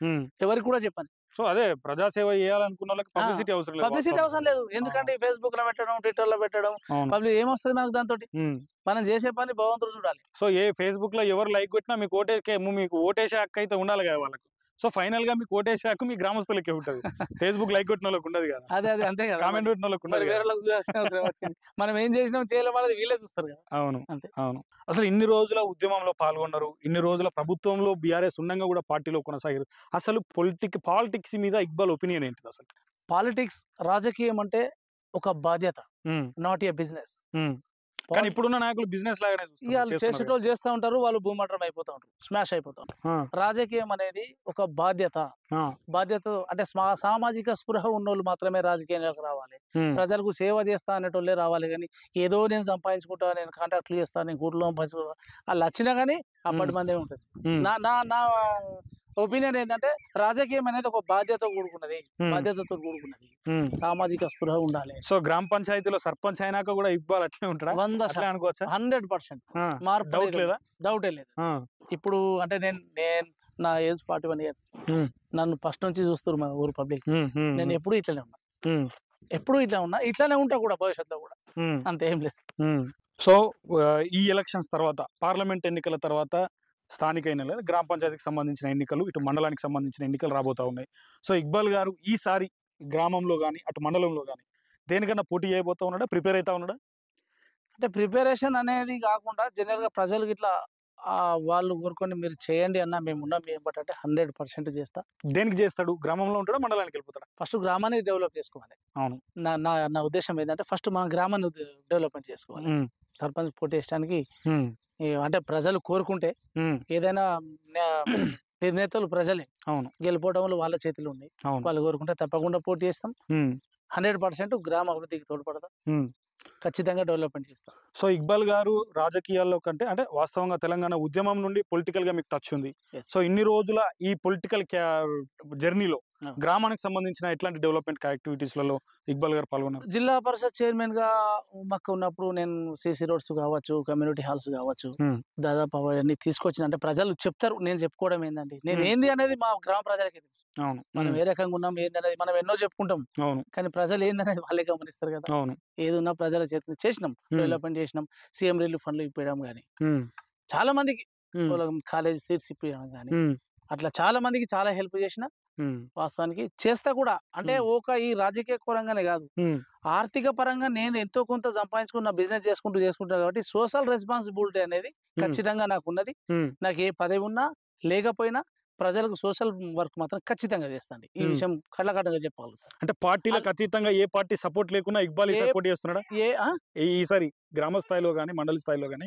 ఎవరికి కూడా చెప్పాను. సో అదే ప్రజాసేవ చేయాలనుకున్న వాళ్ళకి పబ్లిసిటీ అవసరం లేదు. ఎందుకంటే ఫేస్బుక్ లో పెట్టడం, ట్విట్టర్ లో పెట్టడం, పబ్లిక్ ఏమొస్తుంది మనకు దాంతో? మనం చేసే పని భగవంతుడు చూడాలి. సో ఏ ఫేస్బుక్ లో ఎవరు లైక్ కొట్టినా మీకు ఓటేసే హక్కు అయితే ఉండాలి కదా వాళ్ళకి. సో ఫైనల్ గా మీకు ఓటేసే హక్కు మీ గ్రామస్తులకే ఉంటది, ఫేస్బుక్ లైక్ కొట్టిన వాళ్ళకి ఉండదు కదా, అదే అంతే కదా, కామెంట్ పెట్టిన వాళ్ళకి ఉండదు. మనం ఏం చేసినాం చేయలేం అనేది వీళ్ళే చూస్తారు కదా. అవును అవును. అసలు ఇన్ని రోజుల ఉద్యమంలో పాల్గొన్నారు, ఇన్ని రోజుల ప్రభుత్వంలో బీఆర్ఎస్ ఉండగా కూడా పార్టీలో కొనసాగారు. అసలు పాలిటిక్స్ మీద ఇక్బాల్ ఒపీనియన్ ఏంటిది? అసలు పాలిటిక్స్, రాజకీయం అంటే ఒక బాధ్యత, నాట్ ఏ బిజినెస్. కానీ ఇప్పుడున్న నాయకులు బిజినెస్ లాగానే చేసేటోళ్ళు చేస్తూ ఉంటారు, వాళ్ళు భూమంటరం అయిపోతూ ఉంటారు, స్మాష్ అయిపోతూ ఉంటారు. రాజకీయం అనేది ఒక బాధ్యత అంటే సామాజిక స్పృహ ఉన్నోళ్ళు మాత్రమే రాజకీయాలకు రావాలి. ప్రజలకు సేవ చేస్తా అనేటోళ్ళే రావాలి. కానీ ఏదో నేను సంపాదించుకుంటా, నేను కాంట్రాక్ట్లు చేస్తా, నేను ఊర్లో వాళ్ళు వచ్చినా కానీ అప్పటి మందే ఉంటుంది. నా ఒపీనియన్ ఏంటంటే రాజకీయం అనేది ఒక బాధ్యతతో కూడుకున్నది, సామాజిక స్పృహ ఉండాలి. సో గ్రామ పంచాయతీలో సర్పంచ్ అయినాక కూడా ఇక్బాల్ అట్లే ఉంటారా? 100% మార్పు డౌటే లేదు. ఇప్పుడు అంటే నేను నా ఏజ్ 41 years, నన్ను ఫస్ట్ నుంచి చూస్తారు మా ఊరు పబ్లిక్. నేను ఎప్పుడు ఇట్లానే ఉన్నా, ఇట్లానే ఉంటా కూడా భవిష్యత్తులో కూడా, అంతేం లేదు. సో ఈ ఎలక్షన్స్ తర్వాత, పార్లమెంట్ ఎన్నికల తర్వాత స్థానిక ఎన్నికలు, గ్రామ పంచాయతీకి సంబంధించిన ఎన్నికలు, ఇటు మండలానికి సంబంధించిన ఎన్నికలు రాబోతా ఉన్నాయి. సో ఇక్బాల్ గారు ఈసారి గ్రామంలో కానీ అటు మండలంలో కానీ దేనికన్నా పోటీ చేయబోతా ఉన్నాడా, ప్రిపేర్ అవుతా ఉన్నాడా? అంటే ప్రిపరేషన్ అనేది కాకుండా జనరల్ గా ప్రజలకు ఇట్లా వాళ్ళు కోరుకొని మీరు చేయండి అన్న మేము ఉన్నాం ఏంటంటే 100% చేస్తా. దేనికి చేస్తాడు? గ్రామంలో ఉంటాడా, మండలానికి వెళ్ళిపోతాడా? ఫస్ట్ గ్రామాన్ని డెవలప్ చేసుకోవాలి. అవును, నా ఉద్దేశం ఏంటంటే ఫస్ట్ మన గ్రామాన్ని డెవలప్మెంట్ చేసుకోవాలి. సర్పంచ్ పోటీ చేయడానికి అంటే ప్రజలు కోరుకుంటే ఏదైనా నేతలు ప్రజలే, అవును, గెలిపోవడంలో వాళ్ళ చేతులు ఉన్నాయి. వాళ్ళు కోరుకుంటే తప్పకుండా పోటీ చేస్తాం. 100% గ్రామ అభివృద్ధికి తోడ్పడతాం. ఖచ్చితంగా డెవలప్మెంట్ చేస్తాం. సో ఇక్బాల్ గారు రాజకీయాల్లో కంటే అంటే వాస్తవంగా తెలంగాణ ఉద్యమం నుండి పొలిటికల్ గా మీకు టచ్ ఉంది. Yes. సో ఇన్ని రోజుల ఈ పొలిటికల్ జర్నీలో Ah. గ్రామానికి సంబంధించిన ఎట్లాంటి డెవలప్మెంట్ యాక్టివిటీస్లలో ఇక్బాల్ గారు పాల్గొన్నారు? జిల్లా పరిషత్ చైర్మన్ గా మాకు ఉన్నప్పుడు నేను సీసీ రోడ్స్ కావచ్చు, కమ్యూనిటీ హాల్స్ కావచ్చు, దాదాపు అవన్నీ తీసుకొచ్చిన అంటే ప్రజలు చెప్తారు, నేను చెప్పుకోవడం ఏందండి, నేను ఏంది అనేది మా గ్రామ ప్రజలకే తెలుసు. అవును. మనం ఏ రకంగా ఉన్నాం ఏంది అనేది మనం ఎన్నో చెప్పుకుంటాం, అవును. కానీ ప్రజలు ఏందనేది వాళ్ళే గమనిస్తారు కదా. అవును. ఏదున్నా ప్రజల చేతి చేసినాం, డెవలప్మెంట్ చేసినాం, సీఎం రిలీఫ్ ఫండ్లు ఇప్పించడం కానీ, చాలా మందికి కాలేజ్ సీట్స్ ఇప్పించడం కానీ, అట్లా చాలా మందికి చాలా హెల్ప్ చేసిన వాస్తవానికి చేస్తా కూడా. అంటే ఒక ఈ రాజకీయ పరంగానే కాదు, ఆర్థిక పరంగా నేను ఎంతో కొంత సంపాదించుకున్న బిజినెస్ చేసుకుంటా కాబట్టి సోషల్ రెస్పాన్సిబిలిటీ అనేది ఖచ్చితంగా నాకు ఉన్నది. నాకు ఏ పదవి ఉన్నా లేకపోయినా ప్రజలకు సోషల్ వర్క్ మాత్రం ఖచ్చితంగా చేస్తాండి. ఈ విషయం కళ్ళకట్టగా చెప్పగలుగుతాను. అంటే పార్టీలకు అతీతంగా ఏ పార్టీ సపోర్ట్ లేకున్నా ఇక్బాల్ సపోర్ట్ చేస్తున్నాడా? ఈసారి గ్రామ స్థాయిలో గానీ మండలి స్థాయిలో గానీ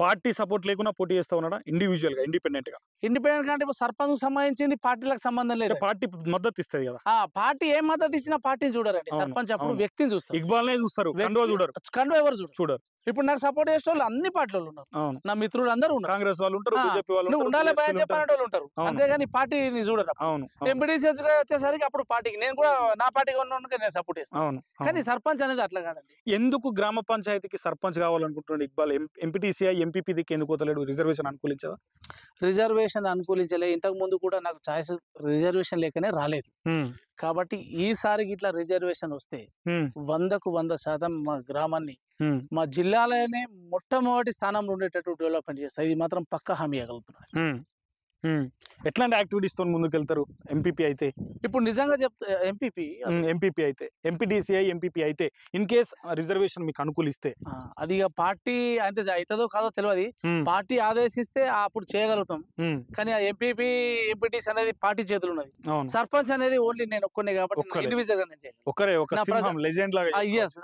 పార్టీ సపోర్ట్ లేకుండా పోటీ చేస్తా ఉన్నాడా ఇండివిజువల్ గా ఇండిపెండెంట్ గా? ఇండిపెండెంట్ అంటే ఇప్పుడు సర్పంచ్ సంబంధించింది పార్టీలకు సంబంధం లేదు. పార్టీ మద్దతు ఇస్తుంది కదా. పార్టీ ఏం మద్దతు ఇచ్చినా పార్టీని చూడరండి. సర్పంచ్ అప్పుడు వ్యక్తిని చూస్తారు, ఇక్బాల్ నే చూస్తారు, చూడరు. కండువా ఎవరు చూడరు. ఇప్పుడు నాకు సపోర్ట్ చేసే వాళ్ళు అన్ని పార్టీలు ఉన్నారు, నా మిత్రులు అందరూ ఉన్నారు. కాంగ్రెస్ వాళ్ళు ఉంటారు, బీజేపీ వాళ్ళు నువ్వు ఉండాలి భయం చెప్పనే వాళ్ళు ఉంటారు, అంతేగాని పార్టీని చూడరు. ఎంపీడీసీ వచ్చేసరికి అప్పుడు పార్టీకి నేను కూడా నా పార్టీగా ఉన్నందుకు నేను సపోర్ట్ చేస్తాను. కానీ సర్పంచ్ అనేది అట్లా కాదండి. ఎందుకు గ్రామ పంచాయతీకి సర్పంచ్ కావాలనుకుంటున్నాడు ఇక్బాల్? ఎంపీటీసీ ఎంపీపీ దిక్కు ఎందుకు పోతలేడు? రిజర్వేషన్ అనుకూలించదా? రిజర్వేషన్ అనుకూలించలే. ఇంతకు ముందు కూడా నాకు చాయిస్ రిజర్వేషన్ లేకనే రాలేదు. కాబట్టి ఈసారి ఇట్లా రిజర్వేషన్ వస్తే 100కు 100% మా గ్రామాన్ని మా జిల్లాలోనే మొట్టమొదటి స్థానంలో ఉండేటట్టు డెవలప్మెంట్ చేస్తారు. ఇది మాత్రం పక్కా హామీ ఇవ్వగలుగుతున్నారు. ఎట్లాంటి యాక్టివిటీస్ తో ముందుకు వెళ్తారు? ఎంపీపీ అయితే ఇప్పుడు నిజంగా చెప్తా, ఎంపీపీ అయితే ఎంపీటీసీఐ ఎంపీపీ అయితే ఇన్ కేస్ రిజర్వేషన్ మీకు అనుకూలిస్తే అది అంటే అవుతుందో కాదో తెలియదు. పార్టీ ఆదేశిస్తే అప్పుడు చేయగలుగుతాం. కానీ ఆ ఎంపీపీ ఎంపీటీసీ అనేది పార్టీ చేతులు ఉన్నది. సర్పంచ్ అనేది ఓన్లీ నేను ఒక్కనే కాబట్టి ఇండివిజువల్ గా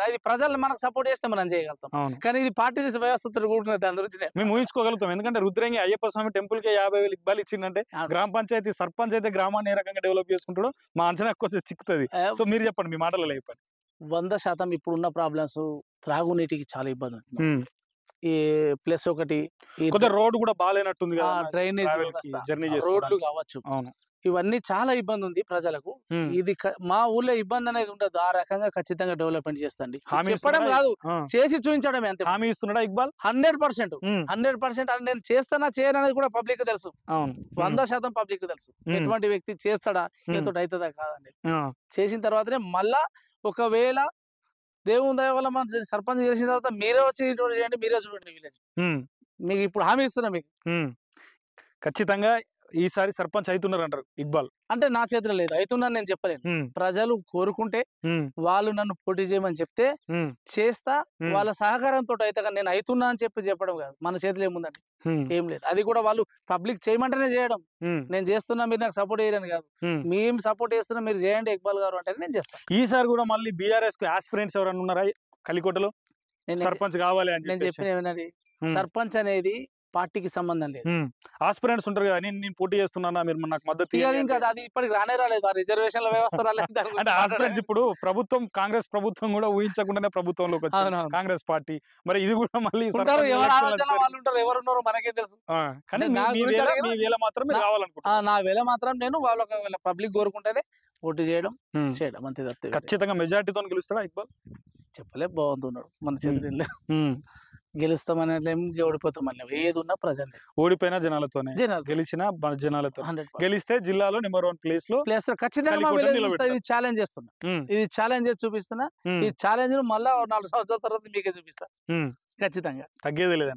అది ప్రజలు మనకు సపోర్ట్ చేస్తే మనం చేయగలుగుతాం. కానీ ఇది పార్టీ వ్యవస్థతో కూడుకున్నది, దాని గురించి మేము ఊహించుకోగలుగుతాం. ఎందుకంటే రుద్రంగి అయ్యప్ప స్వామి టెంపుల్ కి 50,000 ఇక్బాల్ ఇచ్చిందంటే గ్రామ పంచాయతీ సర్పంచ్ అయితే గ్రామాన్ని ఏ రకంగా డెవలప్ చేసుకుంటాడో మా అంచనా కొంచెం చిక్కుతుంది. సో మీరు చెప్పండి, మీ మాటలలో చెప్పండి. 100% ఇప్పుడున్న ప్రాబ్లమ్స్ త్రాగునీటికి చాలా ఇబ్బంది ఉంది. ఈ ప్లస్ ఒకటి రోడ్ కూడా బాగాలేనట్టుంది, డ్రైనేజ్ రోడ్లు కావచ్చు, ఇవన్నీ చాలా ఇబ్బంది ఉంది ప్రజలకు. ఇది మా ఊర్లో ఇబ్బంది అనేది ఉండదు. ఆ రకంగా ఖచ్చితంగా డెవలప్మెంట్ చేస్తండి. చెప్పడం కాదు, చేసి చూపించడమే అంతే. హామీ ఇస్తున్నాడా ఇక్బాల్? 100% నేను చేస్తానా చేయను అనేది కూడా పబ్లిక్ తెలుసు. 100% పబ్లిక్ తెలుసు ఎటువంటి వ్యక్తి చేస్తాడా, ఏతో అవుతుందా కాదని. చేసిన తర్వాతనే మళ్ళా ఒకవేళ దేవుని దయ వల్ల మన సర్పంచ్ గెలిచిన తర్వాత మీరే వచ్చి చేయండి, మీరే చూడండి విలేజ్. మీకు ఇప్పుడు హామీ ఇస్తున్నా మీకు. ఖచ్చితంగా ఈసారి సర్పంచ్ అవుతున్నారు అంటారు ఇక్బాల్? అంటే నా చేతిలో లేదు, అవుతున్నాను నేను చెప్పలేను. ప్రజలు కోరుకుంటే వాళ్ళు నన్ను పోటీ చేయమని చెప్తే చేస్తా, వాళ్ళ సహకారంతో అయితే. కానీ నేను అవుతున్నా అని చెప్పడం కాదు, మన చేతిలో ఏముందండి, ఏం లేదు. అది కూడా వాళ్ళు పబ్లిక్ చేయమంటేనే చేయడం. నేను చేస్తున్నా మీరు నాకు సపోర్ట్ చేయరని కాదు, మేము సపోర్ట్ చేస్తున్నా మీరు చేయండి ఇక్బాల్ గారు అంటే నేను చేస్తాను. ఈసారి కూడా మళ్ళీ బీఆర్ఎస్ కు ఆస్పిరెంట్స్ ఎవరైనా ఉన్నారా కలికోటలో సర్పంచ్ కావాలి అని? నేను చెప్పిన ఏమన్నది, సర్పంచ్ అనేది పార్టీకి సంబంధం లేదు. ఆస్పిరెంట్స్ ఉంటారు కదా, నేను పోటీ చేస్తున్నా మీరు నాకు మద్దతు. అది ఇప్పటికి రానే రాలేదు, ఆ రిజర్వేషన్ల వ్యవస్థ రాలేదు. అంటే ఆస్పిరెంట్స్ ఇప్పుడు ప్రభుత్వం, కాంగ్రెస్ ప్రభుత్వం కూడా ఊహించకుండానే ప్రభుత్వంలోకి వచ్చింది కాంగ్రెస్ పార్టీ. మరి ఇది కూడా మళ్ళీ ఎవరున్నారో మనకే తెలుసు. కానీ మీ వేళ మాత్రం నా వేళ మాత్రం నేను వాళ్ళ పబ్లిక్ కోరుకుంటేనే పోటీ చేయడం అంతే తప్ప. ఖచ్చితంగా మెజార్టీతో గెలుస్తాడా ఇక్బాల్? చెప్పలే, బాగుంటున్నాడు మన చేతుల్లో. గెలుస్తామని ఓడిపోతామని ఏది ఉన్నా ప్రజెంట్. ఓడిపోయినా జనాలతోనే, గెలిచినా జనాలతో. గెలిస్తే జిల్లాలో నెంబర్ 1 ప్లేస్ లో ఖచ్చితంగా ఛాలెంజ్ చేస్తున్నా, ఇది ఛాలెంజ్ చేసి చూపిస్తున్నా. ఈ ఛాలెంజ్ మళ్ళా 4 సంవత్సరాల తర్వాత మీకే చూపిస్తా. ఖచ్చితంగా తగ్గేది లేదు.